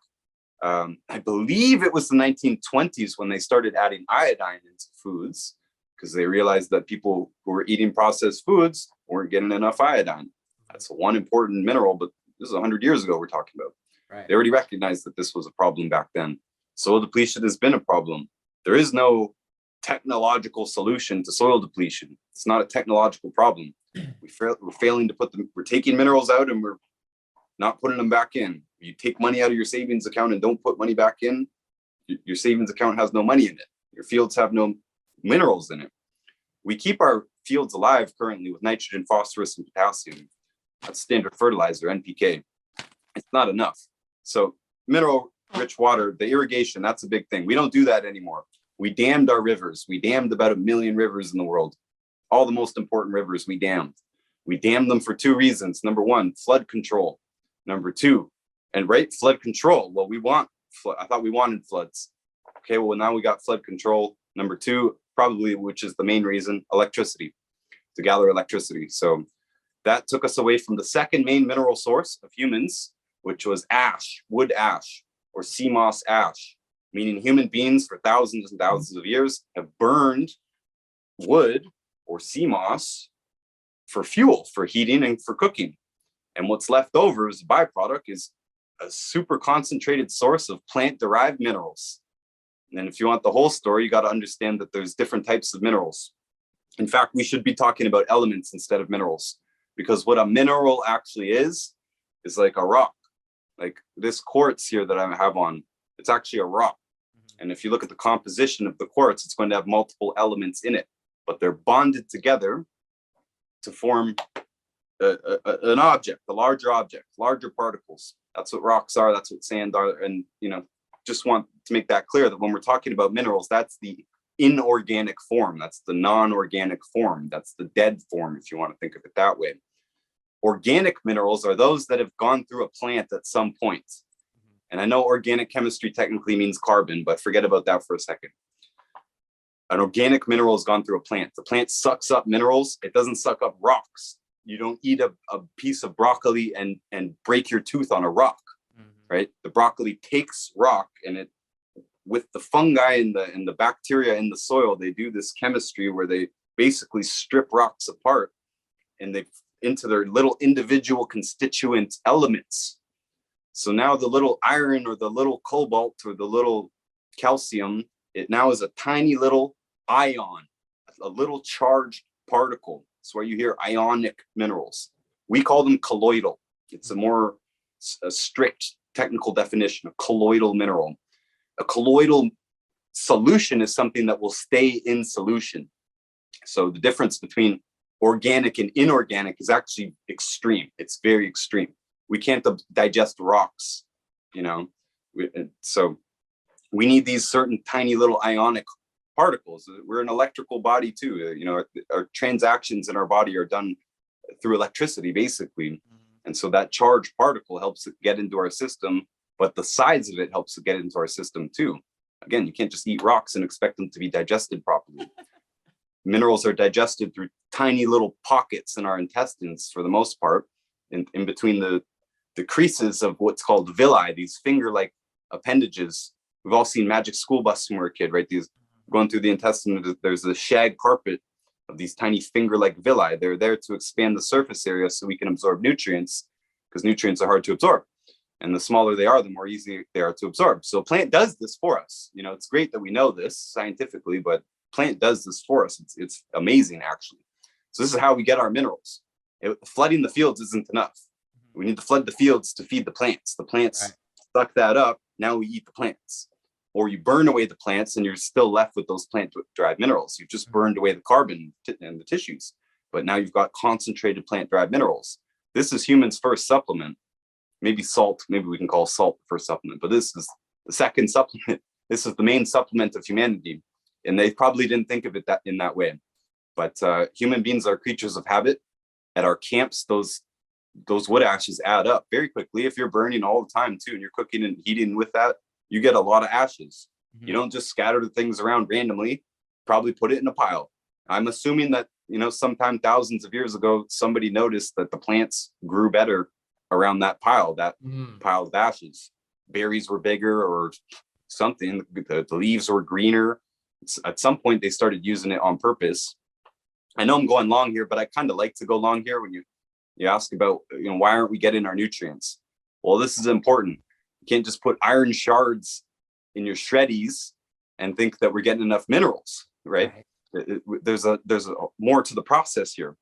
I believe it was the 1920s when they started adding iodine into foods, because they realized that people who were eating processed foods weren't getting enough iodine. That's one important mineral, but this is 100 years ago we're talking about. Right. They already recognized that this was a problem back then. Soil depletion has been a problem. There is no technological solution to soil depletion. It's not a technological problem. We're failing to we're taking minerals out and we're not putting them back in. You take money out of your savings account and don't put money back in, your savings account has no money in it. Your fields have no minerals in it. We keep our fields alive currently with nitrogen, phosphorus, and potassium. That's standard fertilizer, NPK. It's not enough. So mineral rich water, the irrigation, that's a big thing. We don't do that anymore. We dammed our rivers. We dammed about 1 million rivers in the world. All the most important rivers we dammed. We dammed them for 2 reasons. Number 1, flood control. Number 2, and right, flood control. Well, I thought we wanted floods. Okay, well, now we got flood control. Number 2, probably, which is the main reason, electricity, to gather electricity. So that took us away from the second main mineral source of humans, which was ash, wood ash, or sea moss ash, meaning human beings for thousands and thousands of years have burned wood or sea moss for fuel, for heating and for cooking. And what's left over as a byproduct is a super concentrated source of plant-derived minerals. And if you want the whole story, you got to understand that there's different types of minerals. In fact, we should be talking about elements instead of minerals, because what a mineral actually is like a rock. Like this quartz here that I have on, it's actually a rock. And if you look at the composition of the quartz, it's going to have multiple elements in it, but they're bonded together to form an object, a larger object, larger particles. That's what rocks are. That's what sand are. And, just want to make that clear that when we're talking about minerals, that's the inorganic form. That's the non-organic form. That's the dead form, if you want to think of it that way. Organic minerals are those that have gone through a plant at some point. And I know organic chemistry technically means carbon, but forget about that for a second. An organic mineral has gone through a plant. The plant sucks up minerals. It doesn't suck up rocks. You don't eat a piece of broccoli and break your tooth on a rock, right? The broccoli takes rock, and it, with the fungi and the bacteria in the soil, they do this chemistry where they basically strip rocks apart and they into their little individual constituent elements. So now the little iron or the little cobalt or the little calcium, it now is a tiny little ion, a little charged particle. That's where you hear ionic minerals. We call them colloidal. It's a strict technical definition of colloidal mineral. A colloidal solution is something that will stay in solution. So the difference between organic and inorganic is actually extreme. It's very extreme. We can't digest rocks, so we need these certain tiny little ionic particles. We're an electrical body too. Our transactions in our body are done through electricity, basically. And so that charged particle helps it get into our system, but the size of it helps it get into our system too. Again, you can't just eat rocks and expect them to be digested properly. Minerals are digested through tiny little pockets in our intestines for the most part, in between the creases of what's called villi, these finger-like appendages. We've all seen Magic School Bus when we're a kid, right? These going through the intestine, there's a shag carpet of these tiny finger-like villi. They're there to expand the surface area so we can absorb nutrients, because nutrients are hard to absorb. And the smaller they are, the more easy they are to absorb. So a plant does this for us. It's great that we know this scientifically, but plant does this for us. It's amazing, actually. So this is how we get our minerals. Flooding the fields isn't enough. We need to flood the fields to feed the plants. The plants suck that up. Now we eat the plants. Or you burn away the plants and you're still left with those plant-derived minerals. You've just burned away the carbon and the tissues, but now you've got concentrated plant-derived minerals. This is humans' first supplement. Maybe salt, maybe we can call salt the first supplement, but this is the second supplement. This is the main supplement of humanity. And they probably didn't think of it in that way. But human beings are creatures of habit. At our camps, those wood ashes add up very quickly. If you're burning all the time too, and you're cooking and heating with that, you get a lot of ashes. You don't just scatter the things around randomly, probably put it in a pile. I'm assuming that, sometime thousands of years ago, somebody noticed that the plants grew better around that pile of ashes. Berries were bigger or something. The leaves were greener. At some point, they started using it on purpose. I know I'm going long here, but I kind of like to go long here when you ask about, why aren't we getting our nutrients? Well, this is important. You can't just put iron shards in your shreddies and think that we're getting enough minerals, right? There's a more to the process here.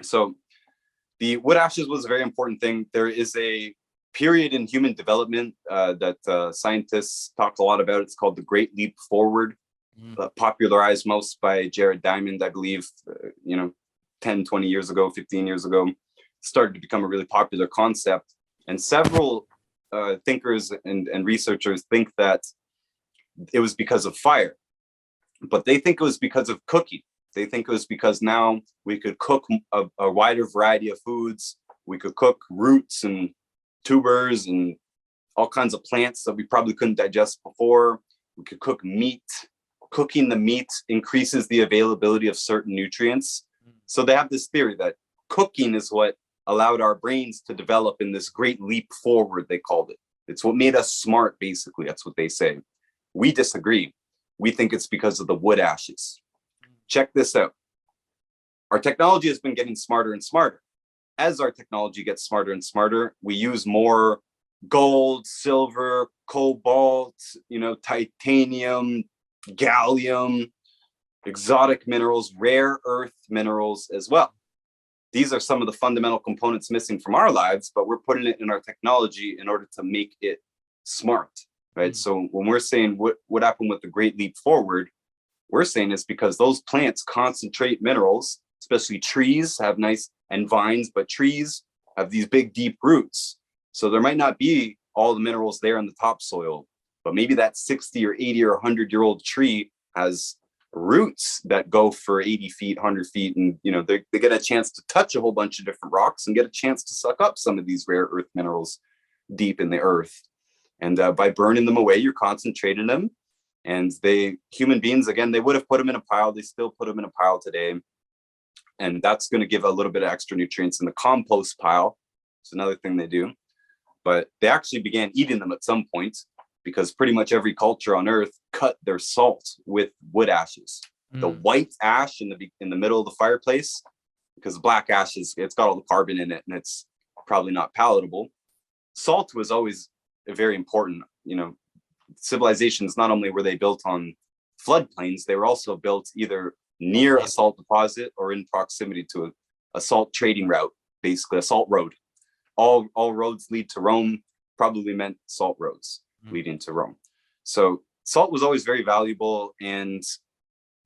So the wood ashes was a very important thing. There is a period in human development that scientists talk a lot about. It's called the Great Leap Forward, popularized most by Jared Diamond, I believe, 10, 20 years ago, 15 years ago, started to become a really popular concept. And several thinkers and researchers think that it was because of fire, but they think it was because of cooking. They think it was because now we could cook a wider variety of foods. We could cook roots and tubers and all kinds of plants that we probably couldn't digest before. We could cook meat. Cooking the meat increases the availability of certain nutrients. So they have this theory that cooking is what allowed our brains to develop in this great leap forward, they called it. It's what made us smart, basically. That's what they say. We disagree. We think it's because of the wood ashes. Check this out. Our technology has been getting smarter and smarter. As our technology gets smarter and smarter, we use more gold, silver, cobalt, titanium, gallium, exotic minerals, rare earth minerals as well. These are some of the fundamental components missing from our lives, but we're putting it in our technology in order to make it smart, right? So when we're saying what happened with the Great Leap Forward, we're saying it's because those plants concentrate minerals, especially trees have nice, and vines, but trees have these big, deep roots. So there might not be all the minerals there in the topsoil, but maybe that 60 or 80 or 100-year-old tree has roots that go for 80 feet, 100 feet. And, they get a chance to touch a whole bunch of different rocks and get a chance to suck up some of these rare earth minerals deep in the earth. And by burning them away, you're concentrating them. And human beings, again, they would have put them in a pile. They still put them in a pile today. And that's going to give a little bit of extra nutrients in the compost pile. It's another thing they do. But they actually began eating them at some point because pretty much every culture on earth cut their salt with wood ashes. The white ash in the middle of the fireplace, because the black ash it's got all the carbon in it and it's probably not palatable. Salt was always very important. Civilizations, not only were they built on floodplains, they were also built either near a salt deposit or in proximity to a salt trading route, basically a salt road. All roads lead to Rome probably meant salt roads leading to Rome. So salt was always very valuable, and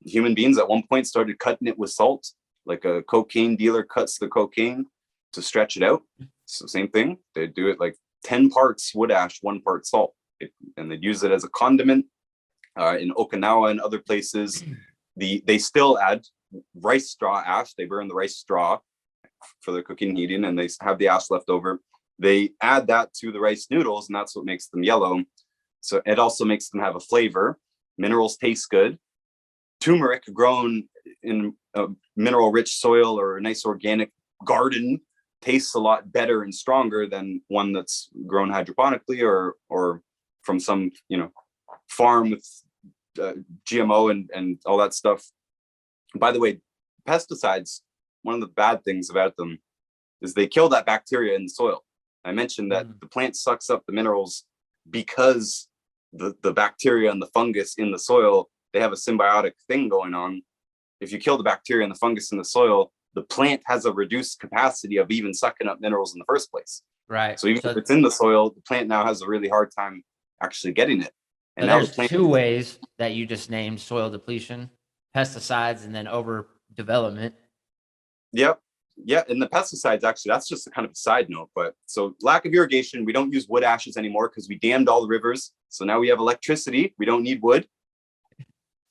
human beings at one point started cutting it with salt, like a cocaine dealer cuts the cocaine to stretch it out. So same thing, they do it like 10 parts wood ash, 1 part salt, and they'd use it as a condiment. In Okinawa and other places, they still add rice straw ash. They burn the rice straw for their cooking and heating, and they have the ash left over. They add that to the rice noodles, and that's what makes them yellow. So it also makes them have a flavor. Minerals taste good. Turmeric grown in a mineral-rich soil or a nice organic garden tastes a lot better and stronger than one that's grown hydroponically or from some farm with GMO and all that stuff. By the way, pesticides, one of the bad things about them is they kill that bacteria in the soil. I mentioned that the plant sucks up the minerals because the bacteria and the fungus in the soil, they have a symbiotic thing going on. If you kill the bacteria and the fungus in the soil, the plant has a reduced capacity of even sucking up minerals in the first place. Right. So even if it's in the soil, the plant now has a really hard time actually getting it. And now there's two ways that you just named: soil depletion, pesticides, and then overdevelopment. Yep. Yeah. And the pesticides, actually, that's just a kind of a side note. But so lack of irrigation, we don't use wood ashes anymore because we dammed all the rivers. So now we have electricity. We don't need wood.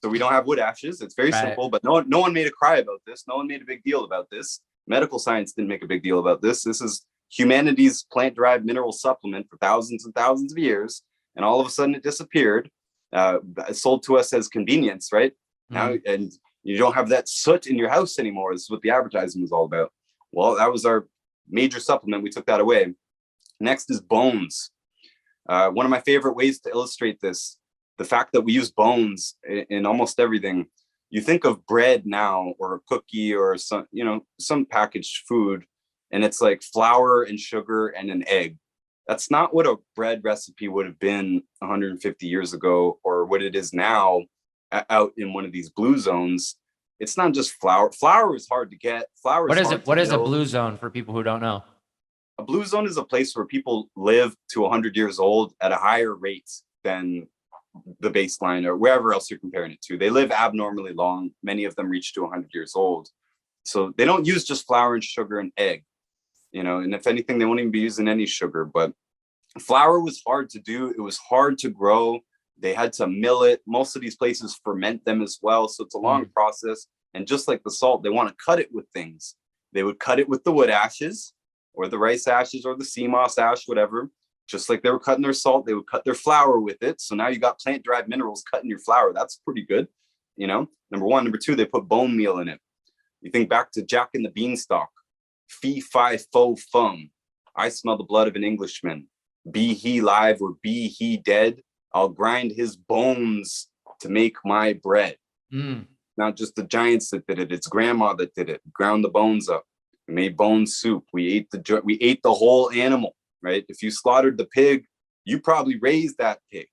So we don't have wood ashes. It's very simple, but no one made a cry about this. No one made a big deal about this. Medical science didn't make a big deal about this. This is humanity's plant-derived mineral supplement for thousands and thousands of years. And all of a sudden it disappeared, sold to us as convenience, right? Now, and you don't have that soot in your house anymore. This is what the advertising was all about. Well, that was our major supplement. We took that away. Next is bones. One of my favorite ways to illustrate this, the fact that we use bones in almost everything. You think of bread now, or a cookie, or some packaged food, and it's like flour and sugar and an egg. That's not what a bread recipe would have been 150 years ago, or what it is now out in one of these blue zones. It's not just flour. Flour is hard to get. Flour What is is hard it? to What is a mill. blue zone for people who don't know? A blue zone is a place where people live to 100 years old at a higher rate than the baseline or wherever else you're comparing it to. They live abnormally long. Many of them reach to 100 years old. So they don't use just flour and sugar and egg, and if anything, they won't even be using any sugar. But flour was hard to do. It was hard to grow. They had to mill it. Most of these places ferment them as well. So it's a long process. And just like the salt, they want to cut it with things. They would cut it with the wood ashes or the rice ashes or the sea moss ash, whatever. Just like they were cutting their salt, they would cut their flour with it. So now you got plant-derived minerals cutting your flour. That's pretty good, Number one. Number two, they put bone meal in it. You think back to Jack and the Beanstalk. Fee, fi, fo, fum. I smell the blood of an Englishman. Be he live or be he dead, I'll grind his bones to make my bread. Not just the giants that did it. It's grandma that did it. Ground the bones up. We made bone soup. We ate the whole animal, right? If you slaughtered the pig, you probably raised that pig.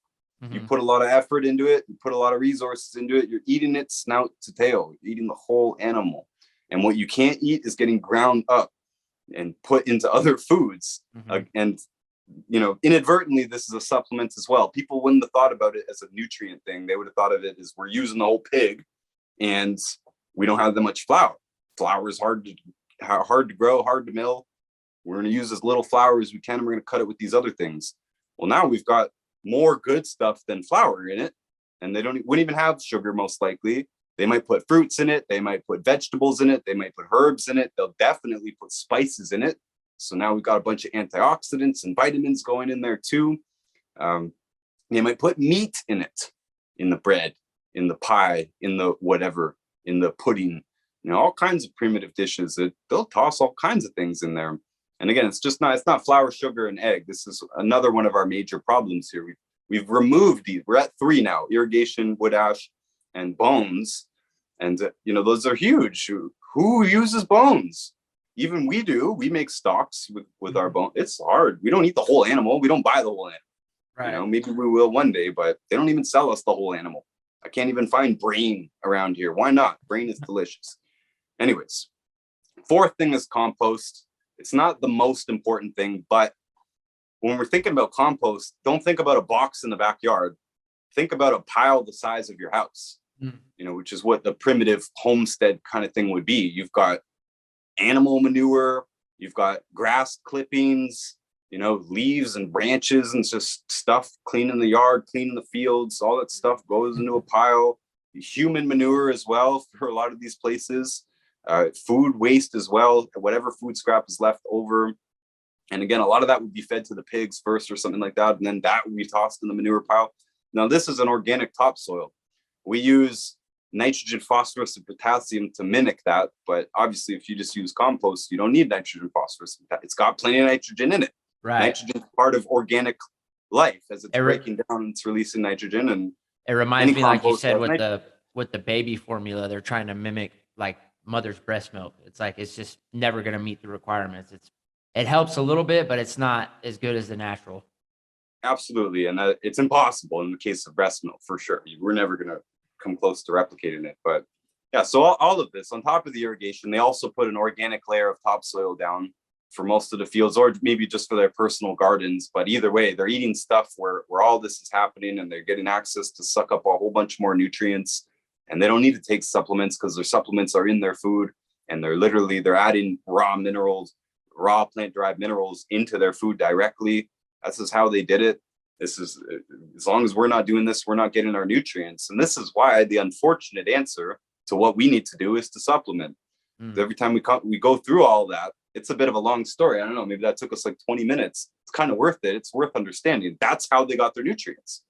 You put a lot of effort into it. You put a lot of resources into it. You're eating it snout to tail. You're eating the whole animal. And what you can't eat is getting ground up and put into other foods. And inadvertently, this is a supplement as well. People wouldn't have thought about it as a nutrient thing. They would have thought of it as we're using the whole pig and we don't have that much flour. Flour is hard to grow, hard to mill. We're going to use as little flour as we can, and we're going to cut it with these other things. Well, now we've got more good stuff than flour in it, and wouldn't even have sugar most likely. They might put fruits in it. They might put vegetables in it. They might put herbs in it. They'll definitely put spices in it. So now we've got a bunch of antioxidants and vitamins going in there too. They might put meat in it, in the bread, in the pie, in the whatever, in the pudding, all kinds of primitive dishes that they'll toss all kinds of things in there. And again, it's not flour, sugar, and egg. This is another one of our major problems here. We've removed these. We're at 3 now: irrigation, wood ash, and bones. And those are huge. Who uses bones? Even we do. We make stocks with our bone. It's hard. We don't eat the whole animal. We don't buy the whole animal. Right. Maybe we will one day, but they don't even sell us the whole animal. I can't even find brain around here. Why not? Brain is delicious. Anyways, 4th thing is compost. It's not the most important thing, but when we're thinking about compost, don't think about a box in the backyard. Think about a pile the size of your house, which is what the primitive homestead kind of thing would be. You've got animal manure, you've got grass clippings, leaves and branches and just stuff, cleaning the yard, cleaning the fields, all that stuff goes into a pile. Human manure as well for a lot of these places. Food waste as well, whatever food scrap is left over. And again, a lot of that would be fed to the pigs first or something like that. And then that would be tossed in the manure pile. Now, this is an organic topsoil. We use nitrogen, phosphorus, and potassium to mimic that. But obviously, if you just use compost, you don't need nitrogen, phosphorus. It's got plenty of nitrogen in it. Right. Nitrogen is part of organic life. As it's breaking down, it's releasing nitrogen. And it reminds me, like you said, with the baby formula, they're trying to mimic like mother's breast milk. It's like it's just never going to meet the requirements. It helps a little bit, but it's not as good as the natural. Absolutely. And it's impossible in the case of breast milk, for sure. We're never going to come close to replicating it. But yeah, so all of this on top of the irrigation, they also put an organic layer of topsoil down for most of the fields, or maybe just for their personal gardens. But either way, they're eating stuff where all this is happening, and they're getting access to suck up a whole bunch more nutrients. And they don't need to take supplements because their supplements are in their food, and they're adding raw plant-derived minerals into their food directly. That's just how they did it. This is, as long as we're not doing this, we're not getting our nutrients. And this is why the unfortunate answer to what we need to do is to supplement. Every time we go through all that, it's a bit of a long story. I don't know, maybe that took us like 20 minutes. It's kind of worth it. It's worth understanding. That's how they got their nutrients.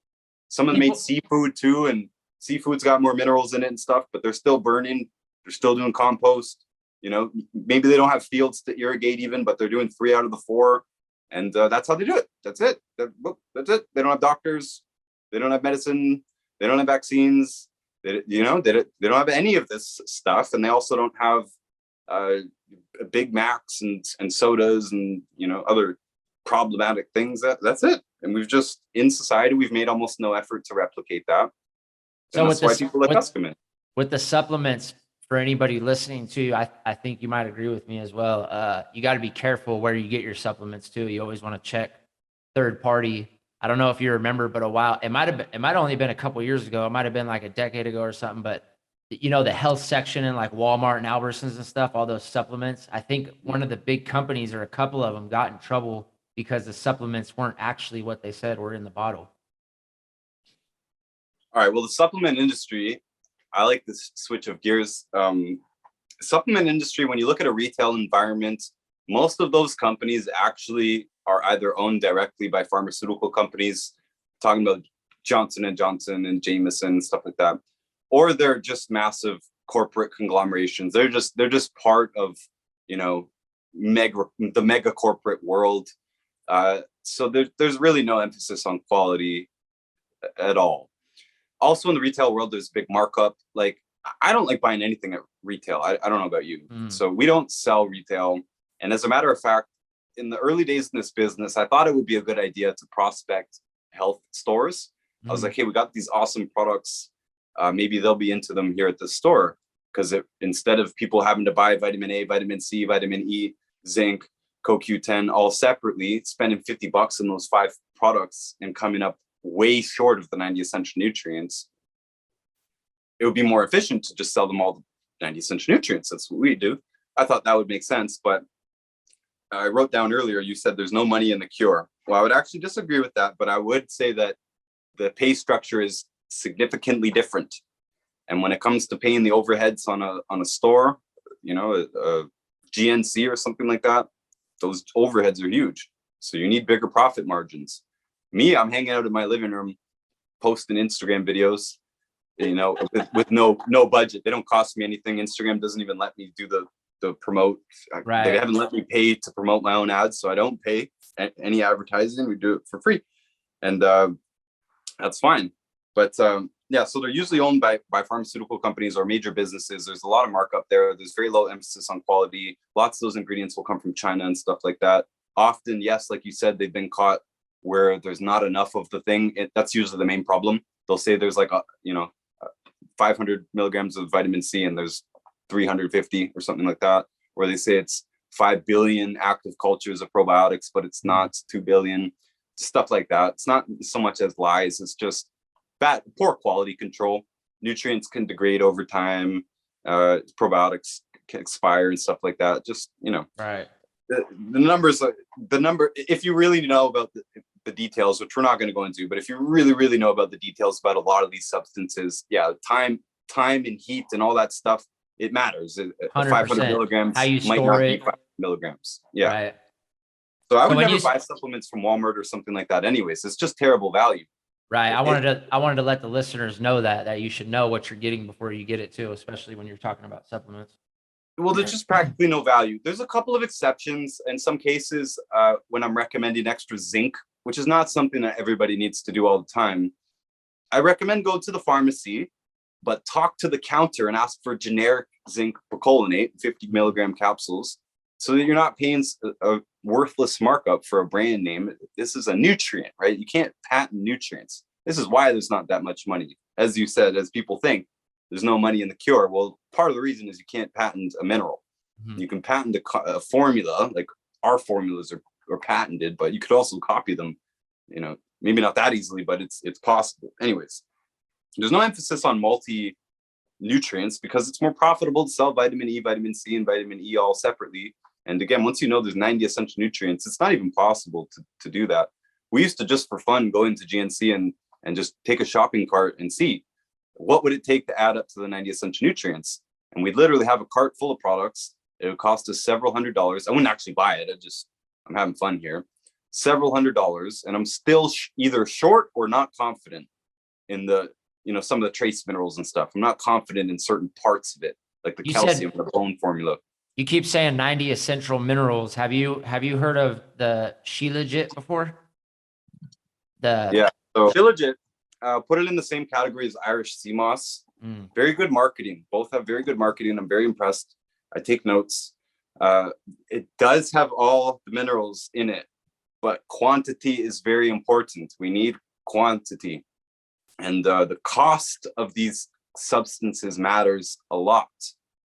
Some of them made seafood too, and seafood's got more minerals in it and stuff, but they're still burning. They're still doing compost. Maybe they don't have fields to irrigate even, but they're doing 3 out of the 4. And that's how they do it. That's it. That's it. They don't have doctors. They don't have medicine. They don't have vaccines. They don't have any of this stuff. And they also don't have Big Macs and sodas and, other problematic things. That's it. And we've just, in society, we've made almost no effort to replicate that. So And with that's why people like us come in. With the supplements, for anybody listening to, I think you might agree with me as well. You got to be careful where you get your supplements too. You always want to check third party. I don't know if you remember, but it might have only been a couple years ago. It might have been like a decade ago or something. But you know, the health section in like Walmart and Albertsons and stuff, all those supplements. I think one of the big companies or a couple of them got in trouble because the supplements weren't actually what they said were in the bottle. All right. Well, the supplement industry, I like this switch of gears. Supplement industry, when you look at a retail environment, most of those companies actually are either owned directly by pharmaceutical companies, talking about Johnson and Johnson and Jameson and stuff like that, or they're just massive corporate conglomerations. They're just part of, you know, the mega corporate world. So there's really no emphasis on quality at all. Also in the retail world, there's a big markup. Like, I don't like buying anything at retail. I don't know about you. So we don't sell retail. And as a matter of fact, in the early days in this business, I thought it would be a good idea to prospect health stores. I was like, hey, we got these awesome products. Maybe they'll be into them here at the store. Because instead of people having to buy vitamin A, vitamin C, vitamin E, zinc, CoQ10 all separately, spending $50 on those 5 products and coming up way short of the 90 essential nutrients, it would be more efficient to just sell them all the 90 essential nutrients. That's what we do. I thought that would make sense, but I wrote down earlier, you said there's no money in the cure. Well, I would actually disagree with that, but I would say that the pay structure is significantly different. And when it comes to paying the overheads on a store, you know, a GNC or something like that, those overheads are huge. So you need bigger profit margins. Me, I'm hanging out in my living room, posting Instagram videos, you know, with no budget. They don't cost me anything. Instagram doesn't even let me do the promote. Right. They haven't let me pay to promote my own ads, so I don't pay any advertising. We do it for free, and that's fine. But yeah, so they're usually owned by pharmaceutical companies or major businesses. There's a lot of markup there. There's very low emphasis on quality. Lots of those ingredients will come from China and stuff like that. Often, yes, like you said, they've been caught where there's not enough of the thing. That's usually the main problem. They'll say there's like 500 milligrams of vitamin C and there's 350 or something like that. Or they say it's 5 billion active cultures of probiotics, but it's not 2 billion, stuff like that. It's not so much as lies. It's just poor quality control. Nutrients can degrade over time. Probiotics can expire and stuff like that. Just, you know, right. The number, if you really know about the details, which we're not going to go into, but if you really know about the details about a lot of these substances, yeah, time and heat and all that stuff, it matters. 500 milligrams how you might not store be it. 500 milligrams. Yeah. Right. So I would never buy supplements from Walmart or something like that anyways. It's just terrible value. Right. I wanted to let the listeners know that you should know what you're getting before you get it too, especially when you're talking about supplements. Well, there's just practically no value. There's a couple of exceptions. In some cases, when I'm recommending extra zinc, which is not something that everybody needs to do all the time, I recommend go to the pharmacy, but talk to the counter and ask for generic zinc percolinate, 50 milligram capsules, so that you're not paying a worthless markup for a brand name. This is a nutrient, right? You can't patent nutrients. This is why there's not that much money. As you said, as people think, there's no money in the cure. Well, part of the reason is you can't patent a mineral. Mm-hmm. You can patent a formula, like our formulas are patented, but you could also copy them, you know, maybe not that easily, but it's possible. Anyways, there's no emphasis on multi-nutrients because it's more profitable to sell vitamin E, vitamin C, and vitamin E all separately. And again, once you know there's 90 essential nutrients, it's not even possible to do that. We used to just for fun go into GNC and just take a shopping cart and see what would it take to add up to the 90 essential nutrients. And we'd literally have a cart full of products. It would cost us several $100s. I wouldn't actually buy it. I'm having fun here. Several $100s. And I'm still either short or not confident in the, you know, some of the trace minerals and stuff. I'm not confident in certain parts of it, like the calcium, the bone formula. You keep saying 90 essential minerals. Have you heard of the Shilajit before? Yeah. So Shilajit, put it in the same category as Irish sea moss. Very good marketing. Both have very good marketing. I'm very impressed. I take notes. It does have all the minerals in it, but quantity is very important. We need quantity. And the cost of these substances matters a lot.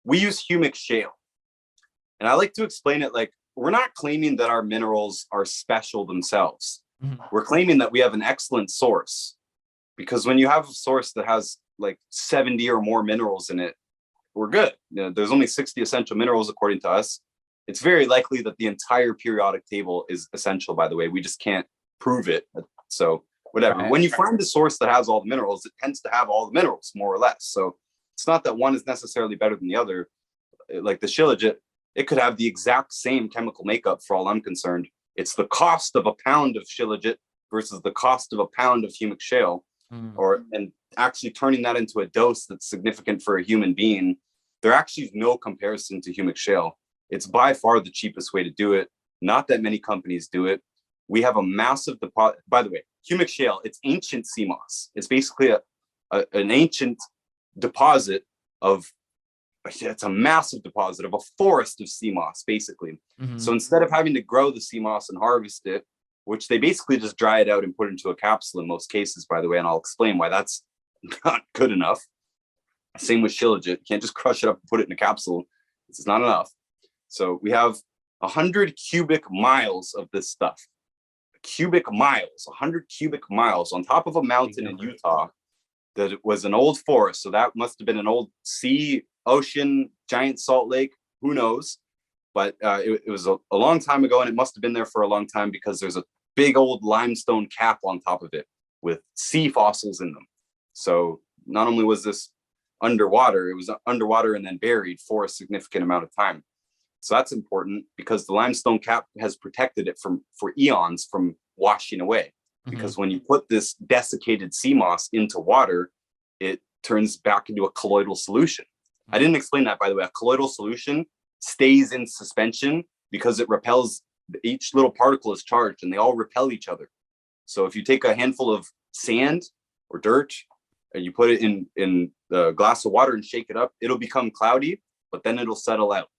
We use humic shale. And I like to explain it like, we're not claiming that our minerals are special themselves. Mhm. We're claiming that we have an excellent source. Because when you have a source that has like 70 or more minerals in it, we're good. You know, there's only 60 essential minerals according to us. It's very likely that the entire periodic table is essential, by the way. We just can't prove it. So whatever. Right. When you find the source that has all the minerals, it tends to have all the minerals, more or less. So it's not that one is necessarily better than the other. Like the shilajit, it could have the exact same chemical makeup for all I'm concerned. It's the cost of a pound of shilajit versus the cost of a pound of humic shale, and actually turning that into a dose that's significant for a human being. There actually is no comparison to humic shale. It's by far the cheapest way to do it. Not that many companies do it. We have a massive deposit. By the way, humic shale, it's ancient sea moss. It's basically an ancient deposit of, it's a massive deposit of a forest of sea moss, basically. Mhm. So instead of having to grow the sea moss and harvest it, which they basically just dry it out and put it into a capsule in most cases, by the way, and I'll explain why that's not good enough. Same with shilajit. You can't just crush it up and put it in a capsule. This is not enough. So we have 100 cubic miles of this stuff. 100 cubic miles on top of a mountain in Utah that it was an old forest. So that must have been an old sea, ocean, giant salt lake. Who knows? But it was a long time ago, and it must have been there for a long time because there's a big old limestone cap on top of it with sea fossils in them. So not only was this underwater, it was underwater and then buried for a significant amount of time. So that's important because the limestone cap has protected it for eons from washing away. Because when you put this desiccated sea moss into water, it turns back into a colloidal solution. I didn't explain that, by the way. A colloidal solution stays in suspension because it repels. Each little particle is charged and they all repel each other. So if you take a handful of sand or dirt and you put it in a glass of water and shake it up, it'll become cloudy, but then it'll settle out.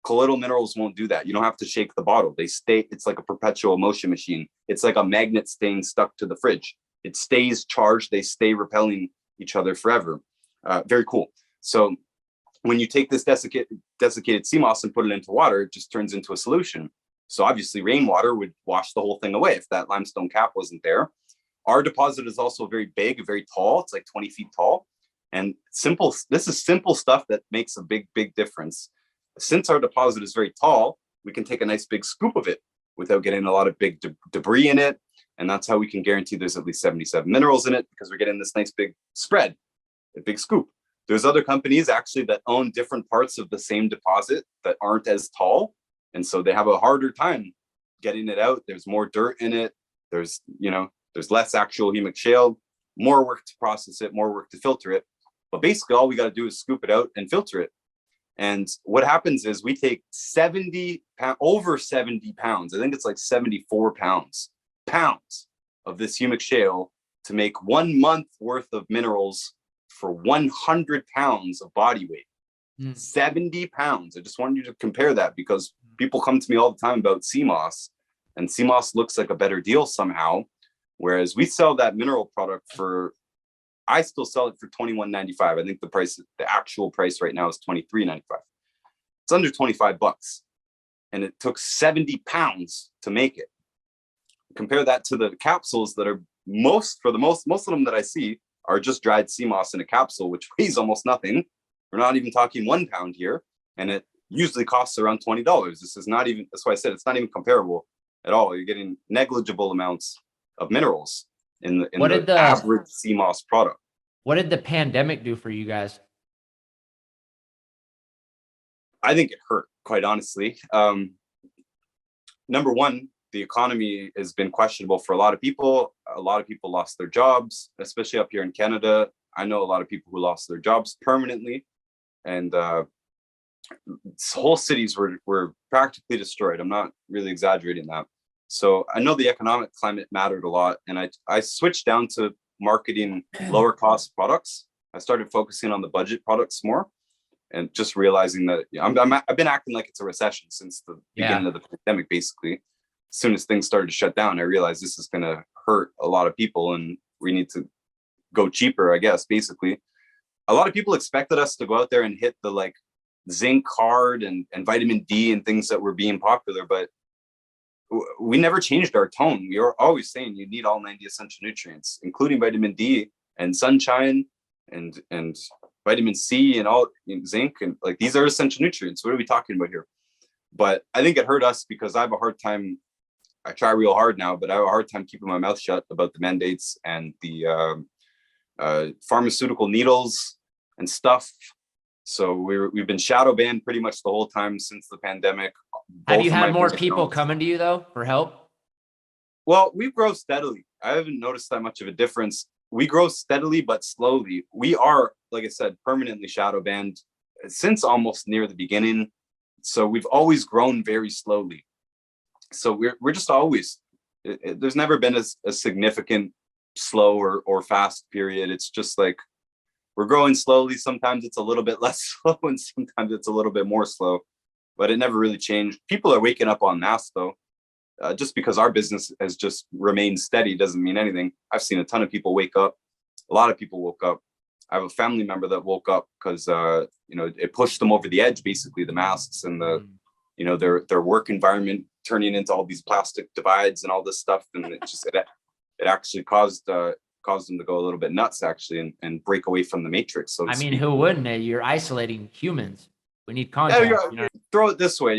Colloidal minerals won't do that. You don't have to shake the bottle. They stay. It's like a perpetual motion machine. It's like a magnet staying stuck to the fridge. It stays charged. They stay repelling each other forever. Very cool. So when you take this desiccated sea moss and put it into water, it just turns into a solution. So obviously rainwater would wash the whole thing away if that limestone cap wasn't there. Our deposit is also very big, very tall. It's like 20 feet tall. And simple. This is simple stuff that makes a big, big difference. Since our deposit is very tall, we can take a nice big scoop of it without getting a lot of big debris in it. And that's how we can guarantee there's at least 77 minerals in it, because we're getting this nice big spread, a big scoop. There's other companies actually that own different parts of the same deposit that aren't as tall. And so they have a harder time getting it out. There's more dirt in it. There's less actual humic shale, more work to process it, more work to filter it. But basically all we got to do is scoop it out and filter it. And what happens is we take over 70 pounds. I think it's like 74 pounds of this humic shale to make 1 month worth of minerals for 100 pounds of body weight. 70 pounds. I just wanted you to compare that because people come to me all the time about sea moss, and sea moss looks like a better deal somehow. Whereas we sell that mineral product I still sell it for $21.95. I think the actual price right now is $23.95. It's under $25, and it took 70 pounds to make it. Compare that to the capsules that are most of them that I see are just dried sea moss in a capsule, which weighs almost nothing. We're not even talking 1 pound here, and it usually costs around $20. That's why I said it's not even comparable at all. You're getting negligible amounts of minerals in the average sea moss product. What did the pandemic do for you guys? I think it hurt, quite honestly. Number one, the economy has been questionable for a lot of people. A lot of people lost their jobs, especially up here in Canada. I know a lot of people who lost their jobs permanently, and whole cities were practically destroyed. I'm not really exaggerating that. So I know the economic climate mattered a lot, and I switched down to marketing lower cost products. I started focusing on the budget products more, and just realizing that I've been acting like it's a recession since the beginning of the pandemic, basically. as soon as things started to shut down, I realized this is going to hurt a lot of people and we need to go cheaper, I guess. Basically, a lot of people expected us to go out there and hit the like zinc hard and vitamin D and things that were being popular, but we never changed our tone. We were always saying you need all 90 essential nutrients, including vitamin D and sunshine and vitamin C and all, zinc, and like these are essential nutrients. What are we talking about here? But I think it hurt us because I have a hard time. I try real hard now, but I have a hard time keeping my mouth shut about the mandates and the pharmaceutical needles and stuff. So we've been shadow banned pretty much the whole time since the pandemic. Have you had more people coming to you though for help? Well, we grow steadily. I haven't noticed that much of a difference. We grow steadily but slowly. We are, like I said, permanently shadow banned since almost near the beginning. So we've always grown very slowly. So we're just always, there's never been a significant slow or fast period. It's just like we're growing slowly. Sometimes it's a little bit less slow and sometimes it's a little bit more slow, but it never really changed. People are waking up en masse though. Just because our business has just remained steady doesn't mean anything. I've seen a ton of people wake up. A lot of people woke up. I have a family member that woke up because it pushed them over the edge, basically, the masks and their work environment turning into all these plastic divides and all this stuff. And it actually caused them to go a little bit nuts, actually, and break away from the matrix. So I mean, who wouldn't? You're isolating humans. We need contact. Yeah, throw it this way,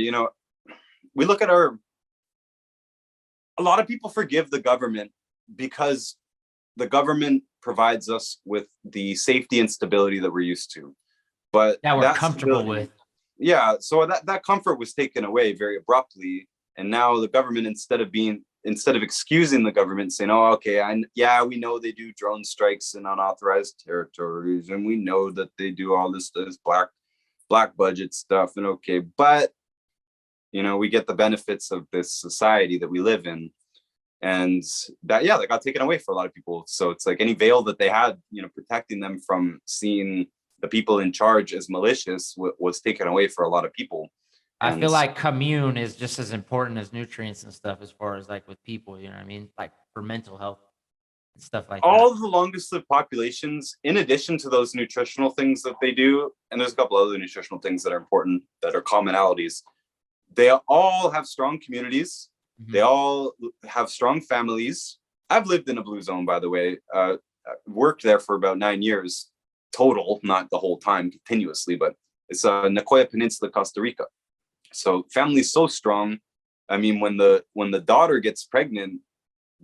we look at a lot of people forgive the government because the government provides us with the safety and stability that we're used to, but that we're comfortable with. Yeah, so that comfort was taken away very abruptly, and now the government, instead of excusing the government, saying, "Oh, okay, we know they do drone strikes in unauthorized territories, and we know that they do all this black budget stuff, and okay, but we get the benefits of this society that we live in." And that got taken away for a lot of people. So it's like any veil that they had, protecting them from seeing the people in charge as malicious was taken away for a lot of people. I feel like commune is just as important as nutrients and stuff, as far as like with people, you know what I mean? Like for mental health and stuff like all that. The longest lived populations, in addition to those nutritional things that they do, and there's a couple other nutritional things that are important, that are commonalities, they all have strong communities. Mm-hmm. They all have strong families. I've lived in a blue zone, by the way. Worked there for about 9 years total, not the whole time continuously, but it's Nicoya Peninsula, Costa Rica. So family's so strong. I mean, when the daughter gets pregnant,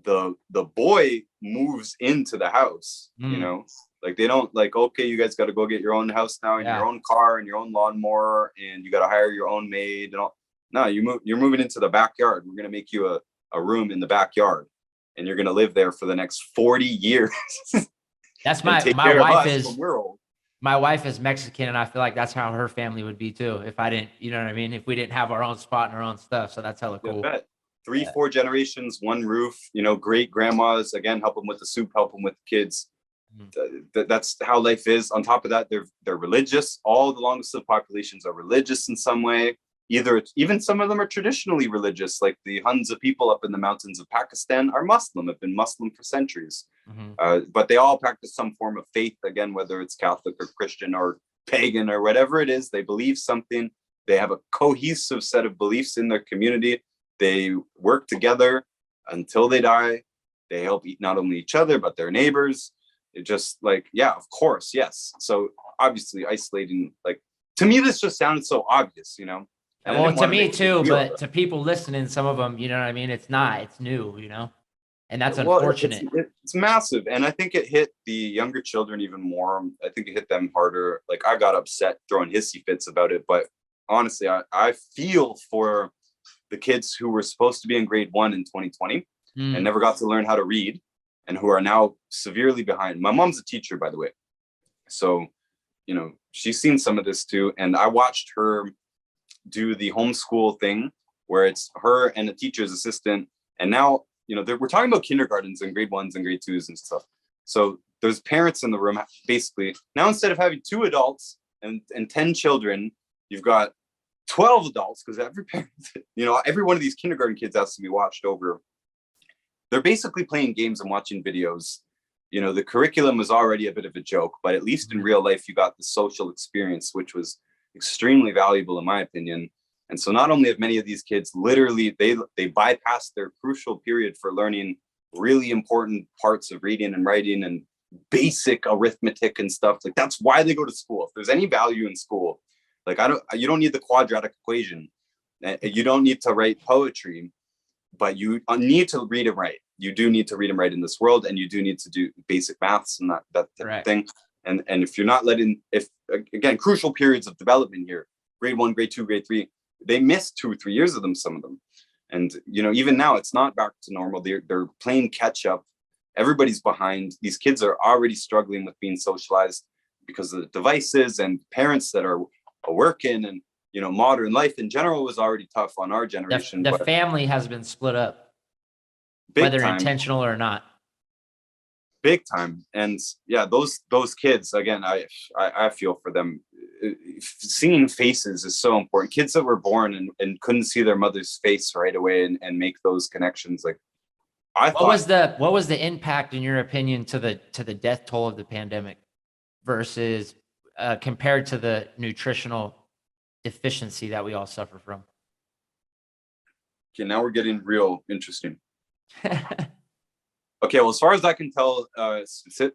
the boy moves into the house. Like they don't like, okay, you guys got to go get your own house now and your own car and your own lawnmower, and you got to hire your own maid and all. No, you're moving into the backyard. We're going to make you a room in the backyard, and you're going to live there for the next 40 years. That's my wife is Mexican, and I feel like that's how her family would be too. If I didn't, you know what I mean? If we didn't have our own spot and our own stuff. So that's hella cool. 3-4 generations, one roof, great grandmas, again, help them with the soup, help them with the kids. Mm-hmm. That's how life is. On top of that, they're religious. All the longest lived populations are religious in some way. Even some of them are traditionally religious, like the Hunza people up in the mountains of Pakistan are Muslim, have been Muslim for centuries. Mm-hmm. But they all practice some form of faith, again, whether it's Catholic or Christian or pagan or whatever it is. They believe something. They have a cohesive set of beliefs in their community. They work together until they die. They help eat not only each other, but their neighbors. It just like, of course, yes. So obviously isolating, like, to me, this just sounded so obvious, And well, to me too, but to people listening, some of them, you know what I mean? It's new, and that's unfortunate. It's massive. And I think it hit the younger children even more. I think it hit them harder. Like I got upset throwing hissy fits about it, but honestly, I feel for the kids who were supposed to be in grade 1 in 2020 and never got to learn how to read and who are now severely behind. My mom's a teacher, by the way. So, she's seen some of this too. And I watched her do the homeschool thing where it's her and a teacher's assistant. And now, we're talking about kindergartens and grade 1s and grade 2s and stuff. So there's parents in the room, basically. Now, instead of having 2 adults and 10 children, you've got 12 adults, because every parent, every one of these kindergarten kids has to be watched over. They're basically playing games and watching videos. The curriculum was already a bit of a joke, but at least in real life, you got the social experience, which was extremely valuable in my opinion. And so not only have many of these kids literally, they bypassed their crucial period for learning really important parts of reading and writing and basic arithmetic and stuff. Like, that's why they go to school. If there's any value in school, like, you don't need the quadratic equation. You don't need to write poetry, but you need to read and write. You do need to read and write in this world, and you do need to do basic maths and that type of thing. And if you're not again, crucial periods of development here, grade 1, grade 2, grade 3, they missed 2 or 3 years of them, some of them. And, even now it's not back to normal. They're playing catch up. Everybody's behind. These kids are already struggling with being socialized because of the devices, and parents that are working, and, modern life in general was already tough on our generation. The family has been split up, whether intentional or not. Big time. And yeah, those kids, again, I feel for them. Seeing faces is so important. Kids that were born and couldn't see their mother's face right away and make those connections. Like, what was the impact, in your opinion, to the death toll of the pandemic versus compared to the nutritional deficiency that we all suffer from? Okay, now we're getting real interesting. Okay, well, as far as I can tell,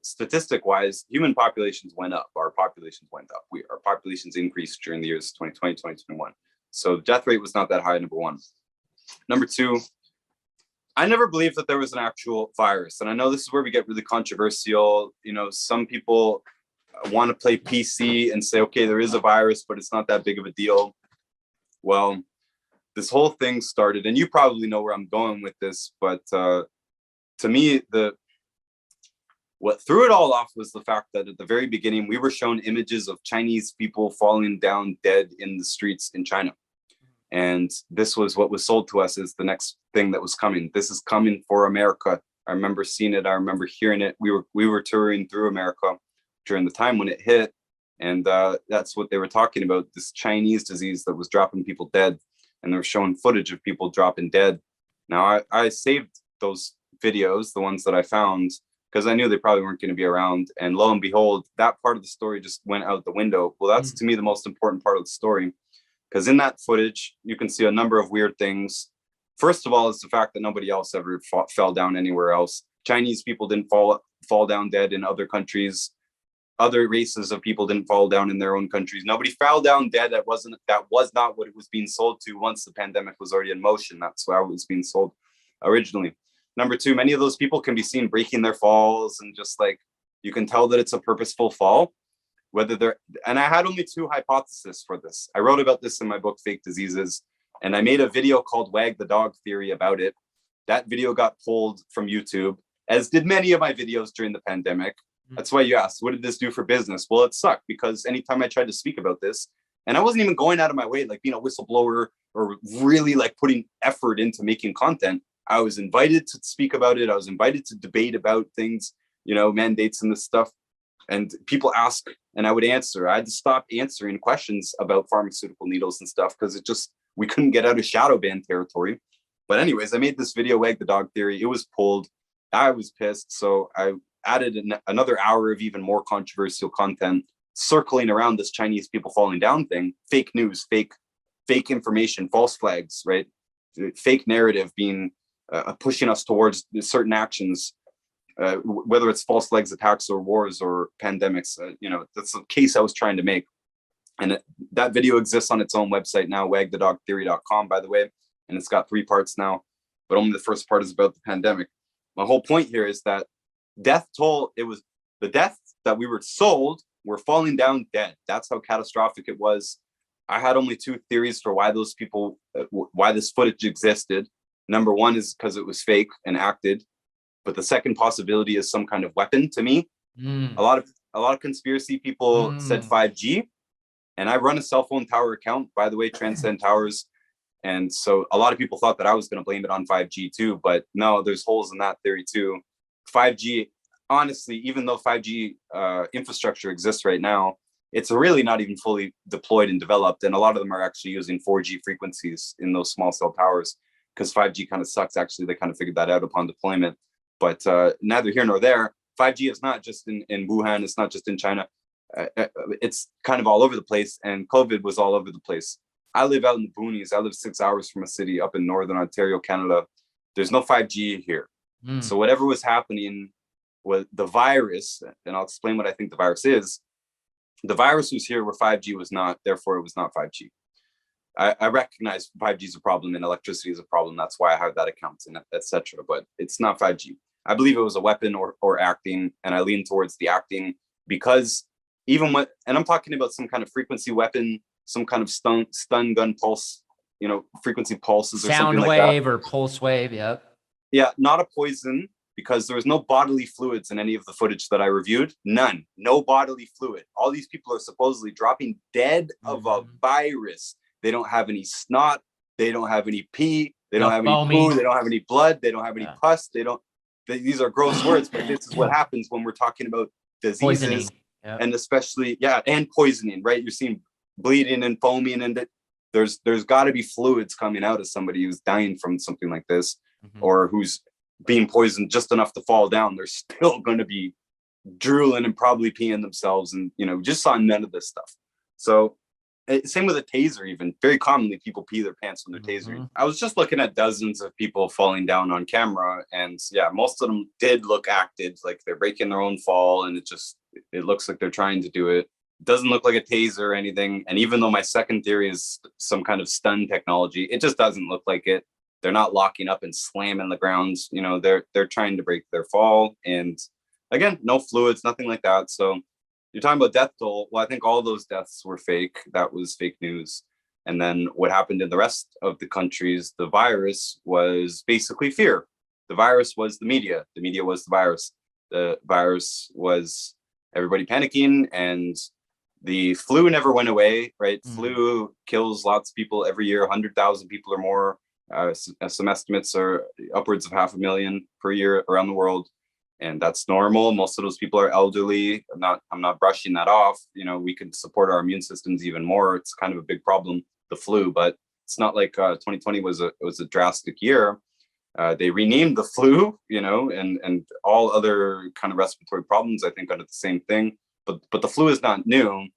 statistic-wise, human populations went up. Our populations went up. Our populations increased during the years 2020, 2021. So the death rate was not that high, number one. Number two, I never believed that there was an actual virus. And I know this is where we get really controversial. Some people want to play PC and say, okay, there is a virus, but it's not that big of a deal. Well, this whole thing started, and you probably know where I'm going with this, but to me, what threw it all off was the fact that at the very beginning, we were shown images of Chinese people falling down dead in the streets in China. And this was what was sold to us as the next thing that was coming. This is coming for America. I remember seeing it. I remember hearing it. We were touring through America during the time when it hit. And that's what they were talking about, this Chinese disease that was dropping people dead. And they were showing footage of people dropping dead. Now, I saved those videos, the ones that I found, because I knew they probably weren't going to be around. And lo and behold, that part of the story just went out the window. Well, that's to me the most important part of the story, because in that footage, you can see a number of weird things. First of all, is the fact that nobody else ever fell down anywhere else. Chinese people didn't fall down dead in other countries. Other races of people didn't fall down in their own countries. Nobody fell down dead. That was not what it was being sold to once the pandemic was already in motion. That's how it was being sold originally. Number two, many of those people can be seen breaking their falls, and just like, you can tell that it's a purposeful fall. And I had only two hypotheses for this. I wrote about this in my book, Fake Diseases, and I made a video called Wag the Dog Theory about it. That video got pulled from YouTube, as did many of my videos during the pandemic. That's why you asked, what did this do for business? Well, it sucked, because anytime I tried to speak about this, and I wasn't even going out of my way, like being a whistleblower or really like putting effort into making content, I was invited to speak about it. I was invited to debate about things, mandates and this stuff. And people ask, and I would answer. I had to stop answering questions about pharmaceutical needles and stuff, because we couldn't get out of shadow ban territory. But anyways, I made this video, Wag the Dog Theory. It was pulled. I was pissed. So I added another hour of even more controversial content circling around this Chinese people falling down thing. Fake news, fake information, false flags, right? Fake narrative being pushing us towards certain actions, whether it's false flags attacks or wars or pandemics. That's the case I was trying to make. And that video exists on its own website now, wagthedogtheory.com, by the way. And it's got 3 parts now, but only the first part is about the pandemic. My whole point here is that death toll, it was the deaths that we were sold were falling down dead. That's how catastrophic it was. I had only 2 theories for why those people, why this footage existed. Number one is because it was fake and acted, but the second possibility is some kind of weapon to me. A lot of conspiracy people said 5G, and I run a cell phone tower account, by the way, Transcend Towers. And so a lot of people thought that I was going to blame it on 5G too, but no, there's holes in that theory too. 5G, honestly, even though 5G infrastructure exists right now, it's really not even fully deployed and developed. And a lot of them are actually using 4G frequencies in those small cell towers, because 5G kind of sucks. Actually, they kind of figured that out upon deployment. But neither here nor there. 5G is not just in Wuhan. It's not just in China. It's kind of all over the place. And COVID was all over the place. I live out in the boonies. I live 6 hours from a city up in Northern Ontario, Canada. There's no 5G here. So whatever was happening with the virus, and I'll explain what I think the virus is. The virus was here where 5G was not, therefore it was not 5G. I recognize 5G is a problem and electricity is a problem. That's why I have that account and etc. But it's not 5G. I believe it was a weapon or acting, and I lean towards the acting, because even when, and I'm talking about some kind of frequency weapon, some kind of stun gun pulse, frequency pulses or something like that. Sound wave or pulse wave, yep. Yeah, not a poison, because there was no bodily fluids in any of the footage that I reviewed. None, no bodily fluid. All these people are supposedly dropping dead of a virus. They don't have any snot. They don't have any pee. They don't have any poo. They don't have any blood. They don't have any pus. These are gross words, but this is what happens when we're talking about diseases. And especially, and poisoning, right? You're seeing bleeding and foaming, and there's got to be fluids coming out of somebody who's dying from something like this, or who's being poisoned just enough to fall down. They're still going to be drooling and probably peeing themselves, and just saw none of this stuff. So same with a taser. Even very commonly people pee their pants when they're tasering. I was just looking at dozens of people falling down on camera, and most of them did look acted, like they're breaking their own fall, and it looks like they're trying to do it. It doesn't look like a taser or anything. And even though my second theory is some kind of stun technology, it just doesn't look like it. They're not locking up and slamming the ground. They're trying to break their fall. And again, no fluids, nothing like that. So you're talking about death toll. Well, I think all those deaths were fake. That was fake news. And then what happened in the rest of the countries, the virus was basically fear. The virus was the media. The media was the virus. The virus was everybody panicking, and the flu never went away, right? Flu kills lots of people every year, 100,000 people or more. Some estimates are upwards of 500,000 per year around the world. And that's normal. Most of those people are elderly. I'm not brushing that off. We could support our immune systems even more. It's kind of a big problem, the flu, but it's not like 2020 was a drastic year. They renamed the flu, and all other kind of respiratory problems, I think, under the same thing. But the flu is not new.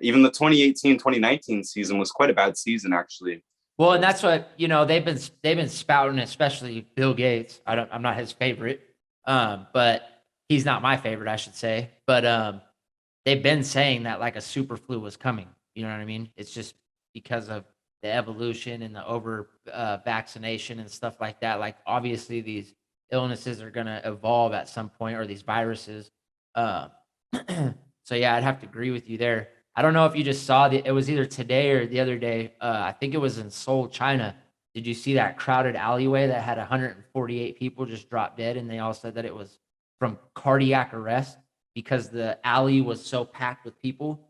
Even the 2018-2019 season was quite a bad season, actually. Well, and that's what they've been spouting, especially Bill Gates. I'm not his favorite, but he's not my favorite, I should say. But they've been saying that like a super flu was coming. You know what I mean? It's just because of the evolution and the over vaccination and stuff like that. Like obviously these illnesses are going to evolve at some point, or these viruses. So yeah, I'd have to agree with you there. I don't know if you just saw it was either today or the other day. I think it was in Seoul, China. Did you see that crowded alleyway that had 148 people just drop dead? And they all said that it was from cardiac arrest because the alley was so packed with people.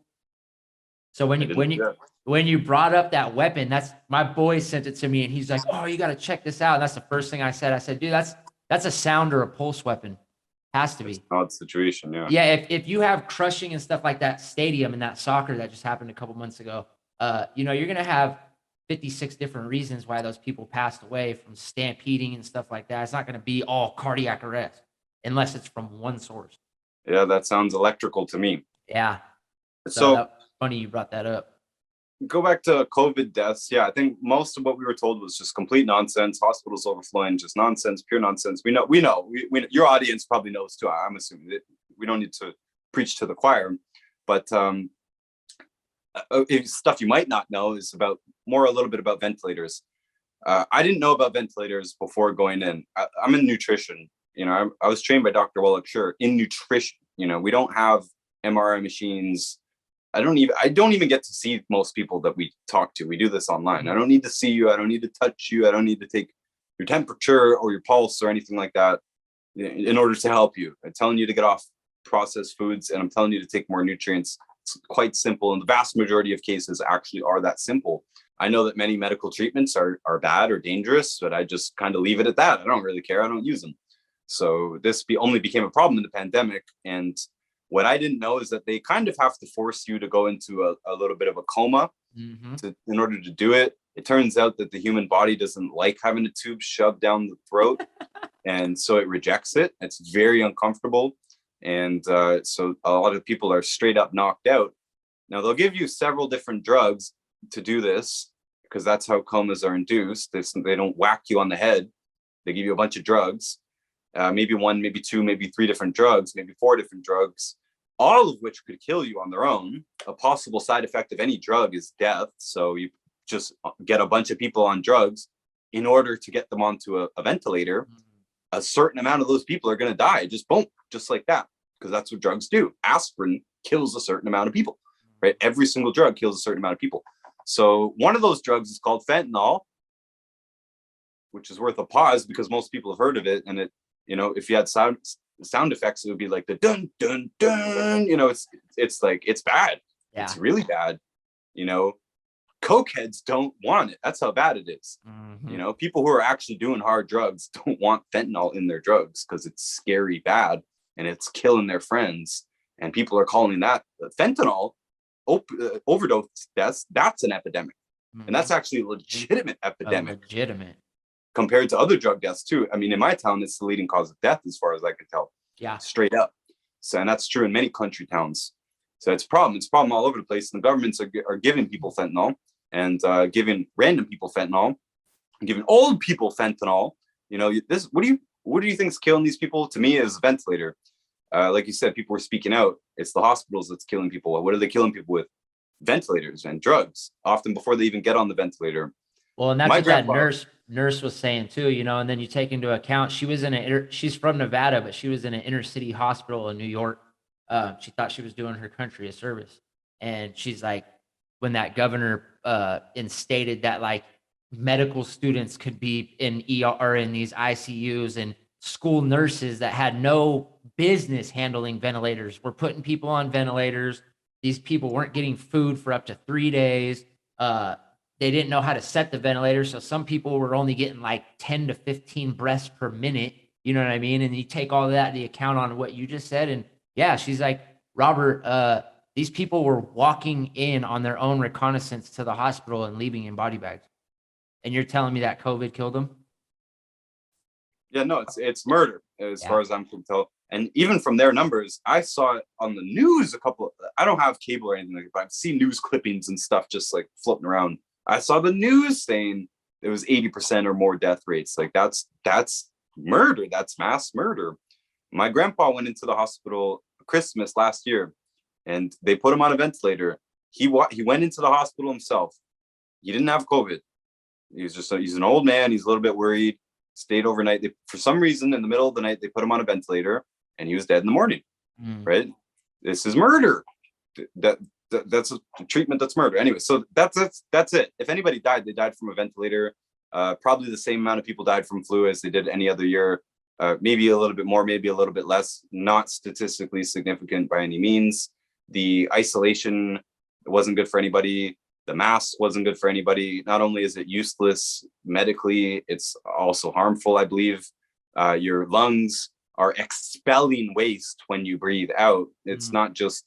So when you brought up that weapon, that's my boy sent it to me, and he's like, "Oh, you got to check this out." And that's the first thing I said. I said, "Dude, that's a sound or a pulse weapon. Has to be." It's an odd situation, yeah. Yeah, if you have crushing and stuff like that stadium and that soccer that just happened a couple months ago, you're gonna have 56 different reasons why those people passed away from stampeding and stuff like that. It's not gonna be all cardiac arrest unless it's from one source. Yeah, that sounds electrical to me. Yeah. So funny you brought that up. Go back to COVID deaths. Yeah, I think most of what we were told was just complete nonsense. Hospitals overflowing, just nonsense, pure nonsense. We know. Your audience probably knows too. I'm assuming that we don't need to preach to the choir, but stuff you might not know is a little bit about ventilators. I didn't know about ventilators before going in. I'm in nutrition. I was trained by Dr. Aleckszander in nutrition. We don't have MRI machines. I don't even get to see most people that we talk to. We do this online. I don't need to see you. I don't need to touch you. I don't need to take your temperature or your pulse or anything like that in order to help you. I'm telling you to get off processed foods, and I'm telling you to take more nutrients. It's quite simple. And the vast majority of cases actually are that simple. I know that many medical treatments are bad or dangerous, but I just kind of leave it at that. I don't really care. I don't use them. So this only became a problem in the pandemic. And What I didn't know is that they kind of have to force you to go into a little bit of a coma in order to do it. It turns out that the human body doesn't like having a tube shoved down the throat. And so it rejects it. It's very uncomfortable. And so a lot of people are straight up knocked out. Now, they'll give you several different drugs to do this, because that's how comas are induced. They don't whack you on the head. They give you a bunch of drugs, maybe one, maybe two, maybe three different drugs, maybe four different drugs, all of which could kill you on their own. A possible side effect of any drug is death. So you just get a bunch of people on drugs in order to get them onto a ventilator. A certain amount of those people are going to die, just boom, just like that, because that's what drugs do. Aspirin kills a certain amount of people, right? Every single drug kills a certain amount of people. So one of those drugs is called fentanyl, which is worth a pause because most people have heard of it. And it, you know, if you had sound effects, it would be like the dun dun dun. You know, it's like, it's bad. Yeah. It's really bad. You know, cokeheads don't want it. That's how bad it is. You know, people who are actually doing hard drugs don't want fentanyl in their drugs because it's scary bad and it's killing their friends. And people are calling that fentanyl overdose deaths. That's an epidemic. And that's actually a legitimate epidemic. Compared to other drug deaths too. I mean, in my town, it's the leading cause of death as far as I can tell. Yeah. Straight up. So, and that's true in many country towns. So it's a problem. It's a problem all over the place. And the governments are giving people fentanyl and giving random people fentanyl, giving old people fentanyl. You know, this, what do you think is killing these people? To me, is a ventilator. Like you said, people were speaking out. It's the hospitals that's killing people. What are they killing people with? Ventilators and drugs, often before they even get on the ventilator. Well, and that's what that nurse was saying too, you know, and then you take into account, she was in she's from Nevada, but she was in an inner city hospital in New York. She thought she was doing her country a service. And she's like, when that governor instated that like medical students could be in ER in these ICUs, and school nurses that had no business handling ventilators were putting people on ventilators. These people weren't getting food for up to 3 days. They didn't know how to set the ventilator. So some people were only getting like 10 to 15 breaths per minute. You know what I mean? And you take all of that into account on what you just said. And yeah, she's like, Robert, these people were walking in on their own reconnaissance to the hospital and leaving in body bags. And you're telling me that COVID killed them? Yeah, no, it's murder as far as I'm can tell. And even from their numbers, I saw it on the news I don't have cable or anything like that, but I've seen news clippings and stuff just like floating around. I saw the news saying it was 80% or more death rates. Like that's murder. That's mass murder. My grandpa went into the hospital Christmas last year and they put him on a ventilator. He went into the hospital himself. He didn't have COVID. He's an old man. He's a little bit worried. Stayed overnight. For some reason, in the middle of the night, they put him on a ventilator and he was dead in the morning. Right? This is murder. That's a treatment. That's murder. Anyway, so that's it. If anybody died, they died from a ventilator. Probably the same amount of people died from flu as they did any other year. Maybe a little bit more, maybe a little bit less. Not statistically significant by any means. The isolation wasn't good for anybody. The mask wasn't good for anybody. Not only is it useless medically, it's also harmful, I believe. Your lungs are expelling waste when you breathe out. It's not just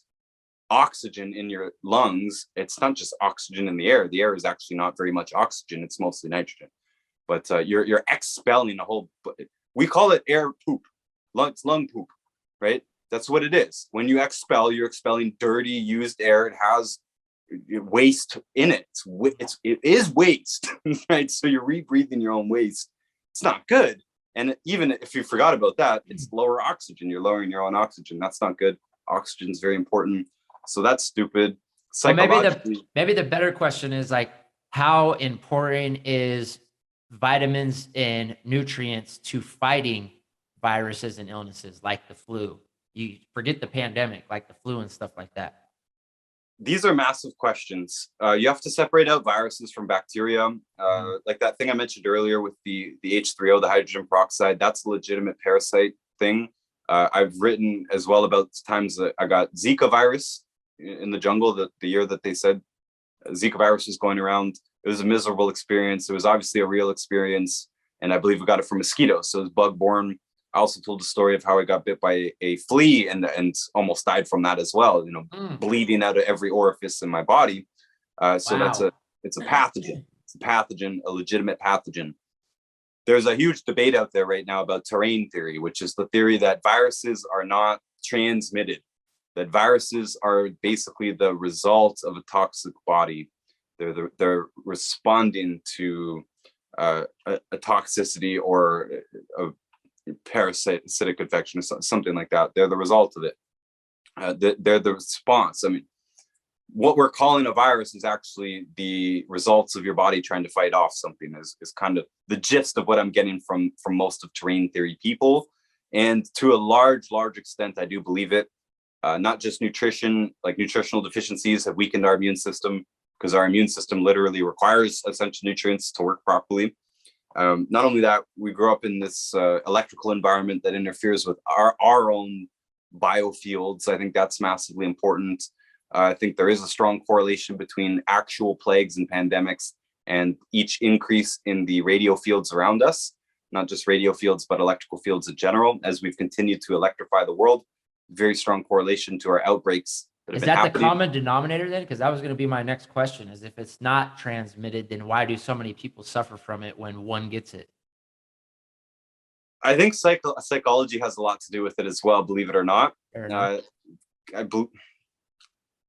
oxygen in your lungs. It's not just oxygen in the air. The air is actually not very much oxygen. It's mostly nitrogen. But you're expelling a whole, we call it air poop. It's lung poop, right? That's what it is. When you expel, you're expelling dirty, used air. It has waste in it. It is waste, right? So you're rebreathing your own waste. It's not good. And even if you forgot about that, it's lower oxygen. You're lowering your own oxygen. That's not good. Oxygen is very important. So that's stupid. Well, maybe the better question is like, how important is vitamins and nutrients to fighting viruses and illnesses like the flu? You forget the pandemic, like the flu and stuff like that. These are massive questions. You have to separate out viruses from bacteria. Like that thing I mentioned earlier with the H3O, the hydrogen peroxide, that's a legitimate parasite thing. I've written as well about times that I got Zika virus in the jungle, the year that they said Zika virus was going around. It was a miserable experience. It was obviously a real experience. And I believe we got it from mosquitoes. So it was bug borne. I also told the story of how I got bit by a flea and almost died from that as well, bleeding out of every orifice in my body. So Wow. it's a pathogen. It's a pathogen, a legitimate pathogen. There's a huge debate out there right now about terrain theory, which is the theory that viruses are not transmitted, that viruses are basically the result of a toxic body. They're responding to a toxicity or a parasitic infection or something like that. They're the result of it. They're the response. I mean, what we're calling a virus is actually the results of your body trying to fight off something, is kind of the gist of what I'm getting from most of terrain theory people. And to a large extent, I do believe it. Not just nutrition, like nutritional deficiencies have weakened our immune system, because our immune system literally requires essential nutrients to work properly. Not only that, we grow up in this electrical environment that interferes with our own biofields. I think that's massively important. I think there is a strong correlation between actual plagues and pandemics and each increase in the radio fields around us, not just radio fields, but electrical fields in general. As we've continued to electrify the world, very strong correlation to our outbreaks. Is that the common denominator then? Because that was going to be my next question, is if it's not transmitted, then why do so many people suffer from it when one gets it? I think psychology has a lot to do with it as well, believe it or not.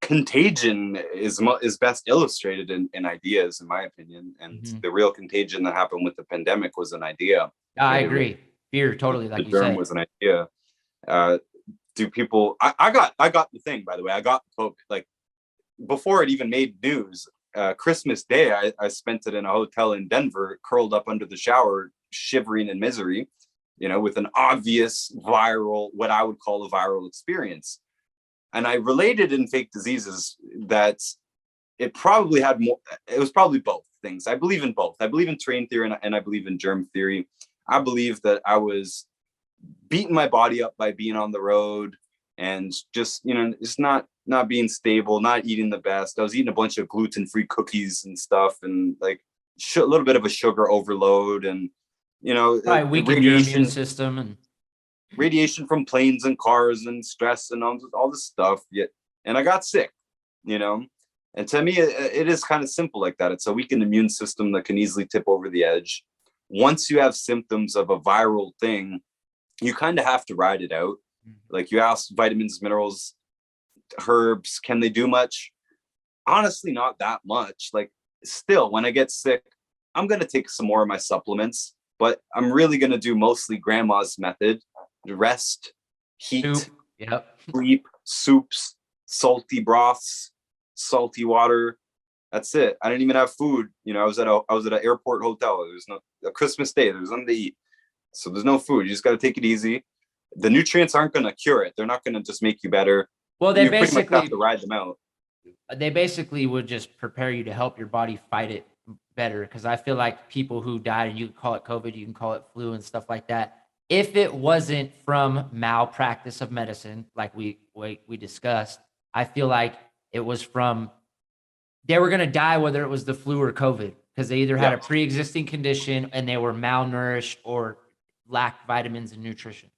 Contagion is best illustrated in ideas, in my opinion. And the real contagion that happened with the pandemic was an idea. I agree. Fear, totally, like you said. Was an idea. Do people? I got the thing, by the way. I got COVID like before it even made news. Christmas Day, I spent it in a hotel in Denver, curled up under the shower, shivering in misery, with an obvious viral, what I would call a viral experience. And I related in fake diseases that it probably had more, it was probably both things. I believe in both. I believe in terrain theory and I believe in germ theory. I believe that I was beating my body up by being on the road and just, just not being stable, not eating the best. I was eating a bunch of gluten-free cookies and stuff, and like a little bit of a sugar overload, and, probably weaken your immune system and radiation from planes and cars and stress and all this stuff. And I got sick, and to me, it is kind of simple like that. It's a weakened immune system that can easily tip over the edge. Once you have symptoms of a viral thing, you kind of have to ride it out. Like you ask vitamins, minerals, herbs, can they do much? Honestly, not that much. Like still, when I get sick, I'm going to take some more of my supplements, but I'm really going to do mostly grandma's method: rest, heat, sleep, soups, salty broths, salty water. That's it. I didn't even have food. I was at an airport hotel. There was a Christmas Day. There was nothing to eat. So there's no food. You just got to take it easy. The nutrients aren't going to cure it. They're not going to just make you better. Well, they pretty basically much have to ride them out. They basically would just prepare you to help your body fight it better. Because I feel like people who died, and you can call it COVID, you can call it flu and stuff like that, if it wasn't from malpractice of medicine, like we discussed, I feel like it was from, they were going to die whether it was the flu or COVID, because they either had a pre-existing condition and they were malnourished or lacked vitamins and nutrition.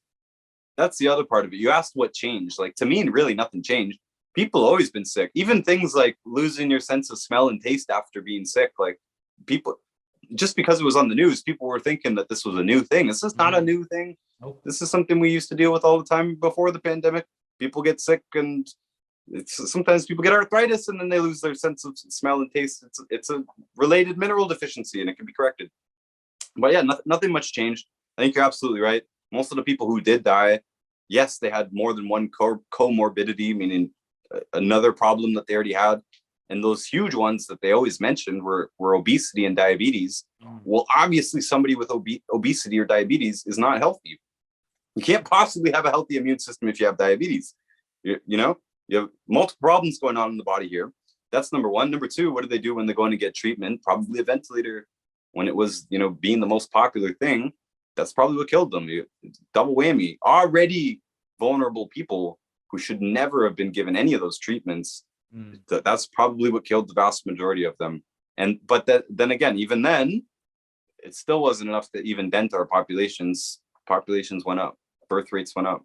That's the other part of it. You asked what changed. Like, to me, really nothing changed. People always been sick. Even things like losing your sense of smell and taste after being sick. Like, people, just because it was on the news, people were thinking that this was a new thing. This is not a new thing. Nope. This is something we used to deal with all the time before the pandemic. People get sick, and sometimes people get arthritis, and then they lose their sense of smell and taste. It's a related mineral deficiency, and it can be corrected. But yeah, nothing much changed. I think you're absolutely right. Most of the people who did die, yes, they had more than one comorbidity, meaning another problem that they already had. And those huge ones that they always mentioned were obesity and diabetes. Well, obviously somebody with obesity or diabetes is not healthy. You can't possibly have a healthy immune system if you have diabetes. You have multiple problems going on in the body here. That's number one. Number two, what do they do when they're going to get treatment? Probably a ventilator. When it was, being the most popular thing, that's probably what killed them. Double whammy. Already vulnerable people who should never have been given any of those treatments. That's probably what killed the vast majority of them. But then again, even then, it still wasn't enough to even dent our populations populations went up, birth rates went up.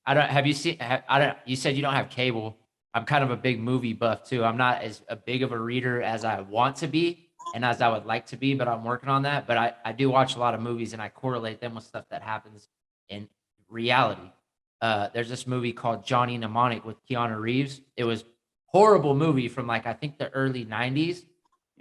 I don't, have you seen, I don't, you said you don't have cable. I'm kind of a big movie buff too. I'm not as a big of a reader as I want to be and as I would like to be, but I'm working on that. But I do watch a lot of movies and I correlate them with stuff that happens in reality. There's this movie called Johnny Mnemonic with Keanu Reeves. It was horrible movie from like, I think the early 90s.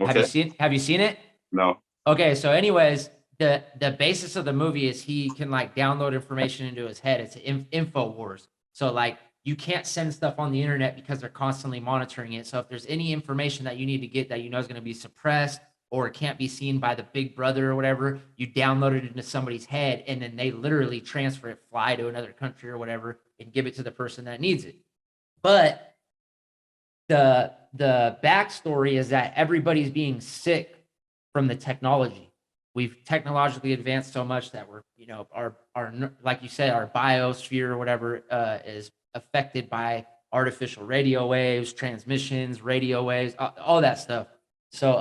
Okay. Have you seen it? No. Okay, so anyways, the basis of the movie is he can like download information into his head. It's info wars. So like you can't send stuff on the internet because they're constantly monitoring it. So if there's any information that you need to get that you know is going to be suppressed or it can't be seen by the big brother or whatever, you download it into somebody's head and then they literally transfer it, fly to another country or whatever, and give it to the person that needs it. But the backstory is that everybody's being sick from the technology. We've technologically advanced so much that we're, you know, our like you said, our biosphere or whatever is affected by artificial radio waves, transmissions, radio waves, all that stuff. So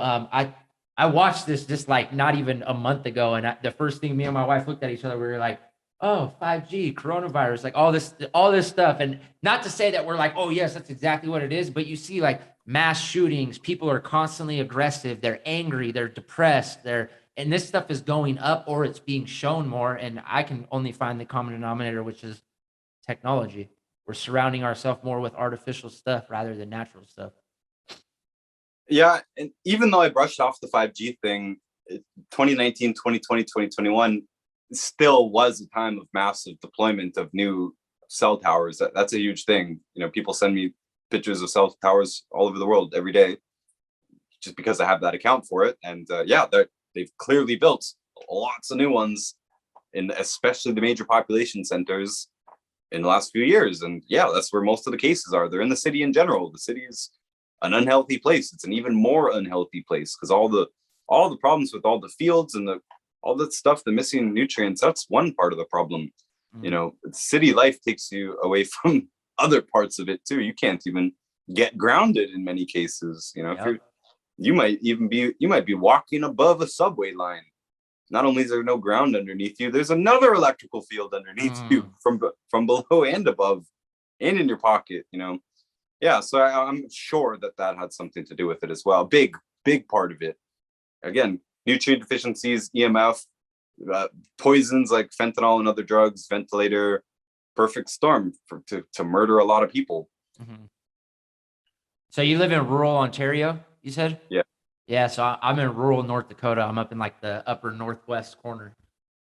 I watched this just like not even a month ago, and the first thing me and my wife looked at each other, we were like, "Oh, 5G, coronavirus, like all this stuff." And not to say that we're like, "Oh yes, that's exactly what it is," but you see like mass shootings, people are constantly aggressive, they're angry, they're depressed, and this stuff is going up or it's being shown more. And I can only find the common denominator, which is technology. We're surrounding ourselves more with artificial stuff rather than natural stuff. Yeah, and even though I brushed off the 5G thing, 2019, 2020, 2021 still was a time of massive deployment of new cell towers. That's a huge thing. You know, people send me pictures of cell towers all over the world every day just because I have that account for it. And yeah, they've clearly built lots of new ones in especially the major population centers in the last few years. And yeah, that's where most of the cases are. They're in the city in general. The city is an unhealthy place. It's an even more unhealthy place because all the problems with all the fields and all that stuff, the missing nutrients, that's one part of the problem. You know, city life takes you away from other parts of it too. You can't even get grounded in many cases. You know, if you might be walking above a subway line. Not only is there no ground underneath you, there's another electrical field underneath you from below and above and in your pocket, you know. Yeah, so I'm sure that had something to do with it as well. Big part of it. Again, nutrient deficiencies, EMF, poisons like fentanyl and other drugs, ventilator, perfect storm to murder a lot of people. Mm-hmm. So you live in rural Ontario, you said? Yeah. Yeah, so I'm in rural North Dakota. I'm up in like the upper northwest corner.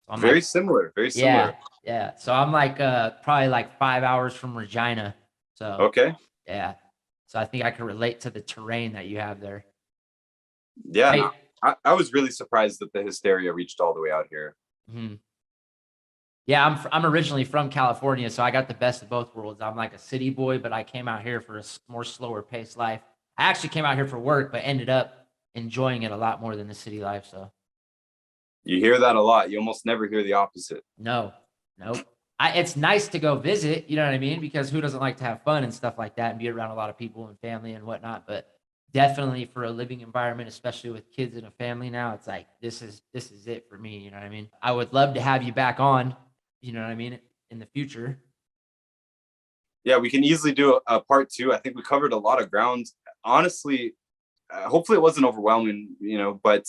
So I'm very similar. Yeah. So I'm like probably like 5 hours from Regina. So okay. Yeah. So I think I can relate to the terrain that you have there. Yeah. Hey, I was really surprised that the hysteria reached all the way out here. Mm-hmm. Yeah, I'm originally from California, so I got the best of both worlds. I'm like a city boy, but I came out here for a more slower paced life. I actually came out here for work, but ended up enjoying it a lot more than the city life. So you hear that a lot. You almost never hear the opposite. Nope. It's nice to go visit, you know what I mean? Because who doesn't like to have fun and stuff like that and be around a lot of people and family and whatnot? But definitely for a living environment, especially with kids and a family now, it's like, this is it for me. You know what I mean? I would love to have you back on, you know what I mean, in the future. Yeah, we can easily do a part 2. I think we covered a lot of ground. Honestly, hopefully it wasn't overwhelming, you know, but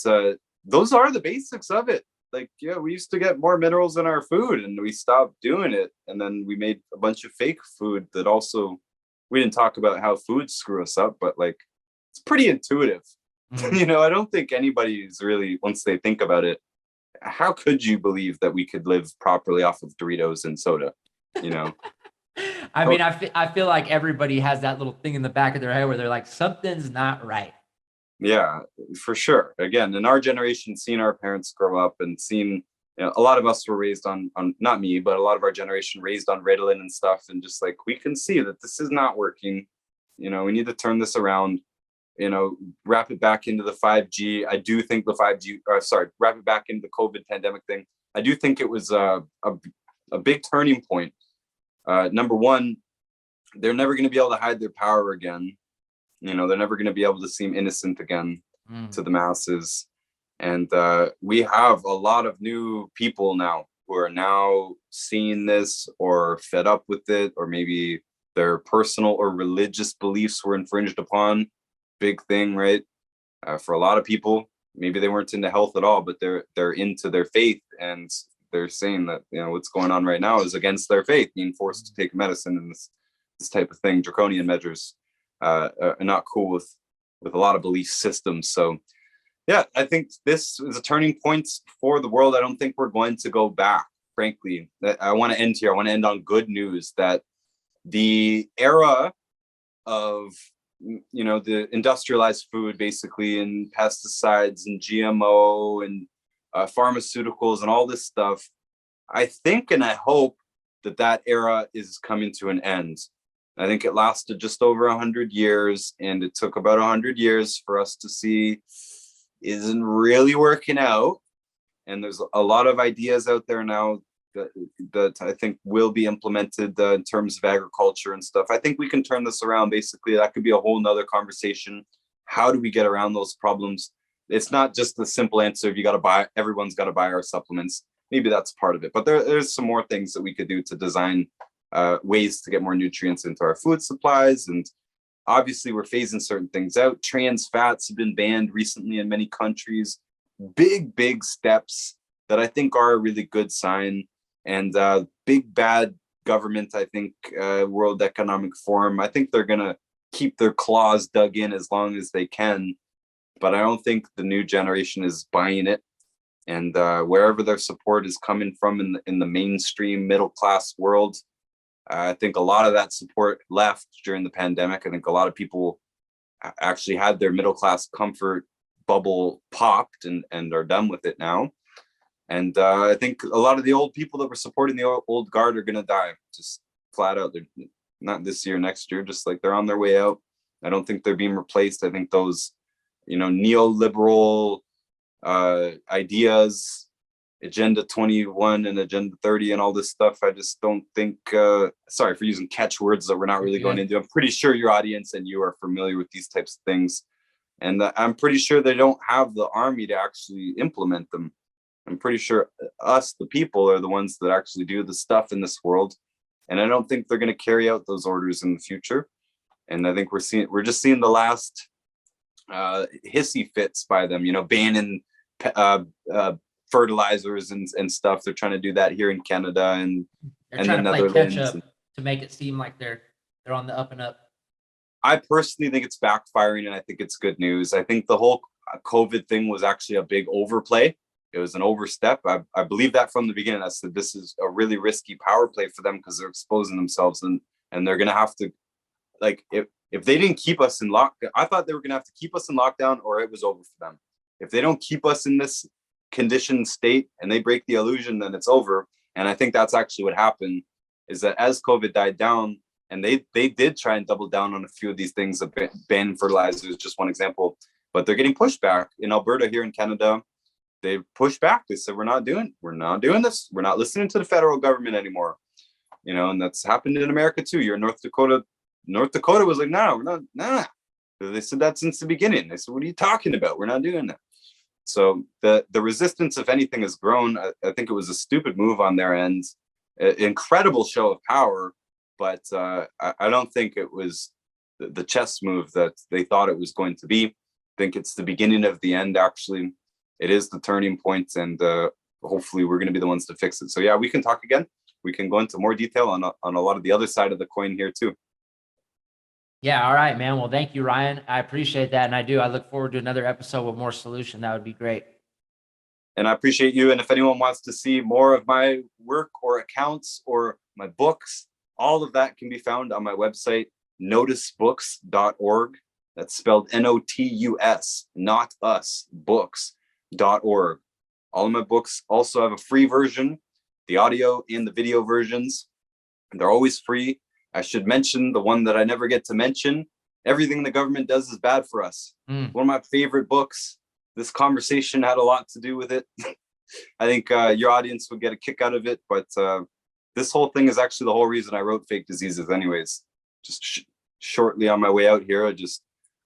those are the basics of it. Like, yeah, we used to get more minerals in our food and we stopped doing it. And then we made a bunch of fake food that also, we didn't talk about how foods screw us up, but like, it's pretty intuitive. Mm-hmm. You know, I don't think anybody's really, once they think about it, how could you believe that we could live properly off of Doritos and soda, you know? I mean, I feel like everybody has that little thing in the back of their head where they're like, something's not right. Yeah, for sure. Again, in our generation, seeing our parents grow up and seeing, you know, a lot of us were raised on not me, but a lot of our generation raised on Ritalin and stuff. And just like, we can see that this is not working. You know, we need to turn this around, you know, wrap it back into the 5G. I do think the 5G, wrap it back into the COVID pandemic thing. I do think it was a big turning point. Number one, they're never going to be able to hide their power again. You know, they're never going to be able to seem innocent again to the masses. And we have a lot of new people now who are now seeing this or fed up with it, or maybe their personal or religious beliefs were infringed upon. Big thing, right? For a lot of people, maybe they weren't into health at all, but they're into their faith, and they're saying that, you know, what's going on right now is against their faith, being forced to take medicine and this type of thing. Draconian measures are not cool with a lot of belief systems. So yeah, I think this is a turning point for the world. I don't think we're going to go back, frankly. I want to end here. I want to end on good news that the era of, you know, the industrialized food, basically, and pesticides and GMO and pharmaceuticals and all this stuff, I think and I hope that era is coming to an end. I think it lasted just over 100 years, and it took about 100 years for us to see isn't really working out. And there's a lot of ideas out there now that I think will be implemented in terms of agriculture and stuff. I think we can turn this around. Basically, that could be a whole nother conversation. How do we get around those problems? It's not just the simple answer. You got to buy, everyone's got to buy our supplements. Maybe that's part of it, but there's some more things that we could do to design ways to get more nutrients into our food supplies. And obviously, we're phasing certain things out. Trans fats have been banned recently in many countries. Big steps that I think are a really good sign. And big bad government, I think, World Economic Forum, I think they're going to keep their claws dug in as long as they can. But I don't think the new generation is buying it. And wherever their support is coming from in the mainstream middle class world, I think a lot of that support left during the pandemic. I think a lot of people actually had their middle class comfort bubble popped and are done with it now. And I think a lot of the old people that were supporting the old guard are going to die, just flat out. They're not this year, next year, just like they're on their way out. I don't think they're being replaced. I think those, you know, neoliberal ideas, Agenda 21 and Agenda 30 and all this stuff, I just don't think, sorry for using catchwords that we're not really going into. I'm pretty sure your audience and you are familiar with these types of things. And I'm pretty sure they don't have the army to actually implement them. I'm pretty sure us, the people, are the ones that actually do the stuff in this world. And I don't think they're going to carry out those orders in the future. And I think we're just seeing the last hissy fits by them, you know, banning fertilizers and stuff. They're trying to do that here in Canada and they're trying to play catch up to make it seem like they're on the up and up. I personally think it's backfiring, and I think it's good news. I think the whole COVID thing was actually a big overplay. It was an overstep. I believe that from the beginning. I said this is a really risky power play for them because they're exposing themselves, and they're going to have to, like, if they didn't keep us in lockdown, I thought they were going to have to keep us in lockdown or it was over for them. If they don't keep us in this conditioned state and they break the illusion, then it's over. And I think that's actually what happened, is that as COVID died down, and they did try and double down on a few of these things, ban fertilizers, just one example, but they're getting pushed back. In Alberta, here in Canada, they pushed back. They said, we're not doing this. We're not listening to the federal government anymore. You know, and that's happened in America too. You're in North Dakota. North Dakota was like, no, we're not, nah. They said that since the beginning. They said, what are you talking about? We're not doing that. So the resistance, if anything, has grown. I think it was a stupid move on their end. Incredible show of power, but I don't think it was the chess move that they thought it was going to be. I think it's the beginning of the end, actually. It is the turning point, and hopefully we're going to be the ones to fix it. So yeah, we can talk again. We can go into more detail on a lot of the other side of the coin here too. Yeah, all right, man. Well, thank you, Ryan. I appreciate that, and I look forward to another episode with more solution. That would be great. And I appreciate you. And if anyone wants to see more of my work or accounts or my books, all of that can be found on my website, noticebooks.org. That's spelled NOTUS, not us, books.org. All of my books also have a free version, the audio and the video versions. They're always free. I should mention the one that I never get to mention. Everything the government does is bad for us. One of my favorite books. This conversation had a lot to do with it. I think your audience would get a kick out of it, but this whole thing is actually the whole reason I wrote Fake Diseases anyways. Just shortly on my way out here,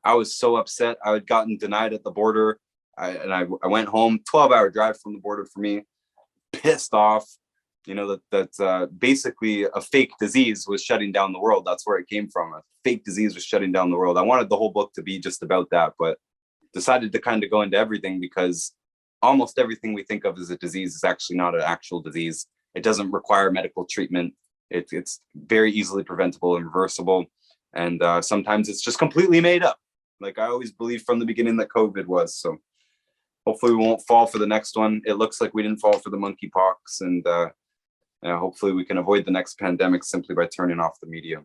I was so upset. I had gotten denied at the border I went home, 12-hour drive from the border for me, pissed off, you know, that basically a fake disease was shutting down the world. That's where it came from. A fake disease was shutting down the world. I wanted the whole book to be just about that, but decided to kind of go into everything because almost everything we think of as a disease is actually not an actual disease. It doesn't require medical treatment. It's very easily preventable and reversible. And sometimes it's just completely made up. Like I always believed from the beginning that COVID was. So hopefully we won't fall for the next one. It looks like we didn't fall for the monkeypox, and hopefully we can avoid the next pandemic simply by turning off the media.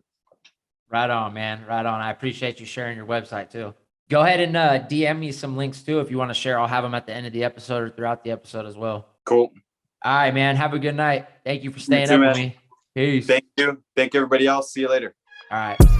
Right on, man. Right on. I appreciate you sharing your website too. Go ahead and DM me some links too if you want to share. I'll have them at the end of the episode or throughout the episode as well. Cool. All right, man. Have a good night. Thank you for staying too, up man. with me. Peace. Thank you. Thank everybody else. See you later. All right.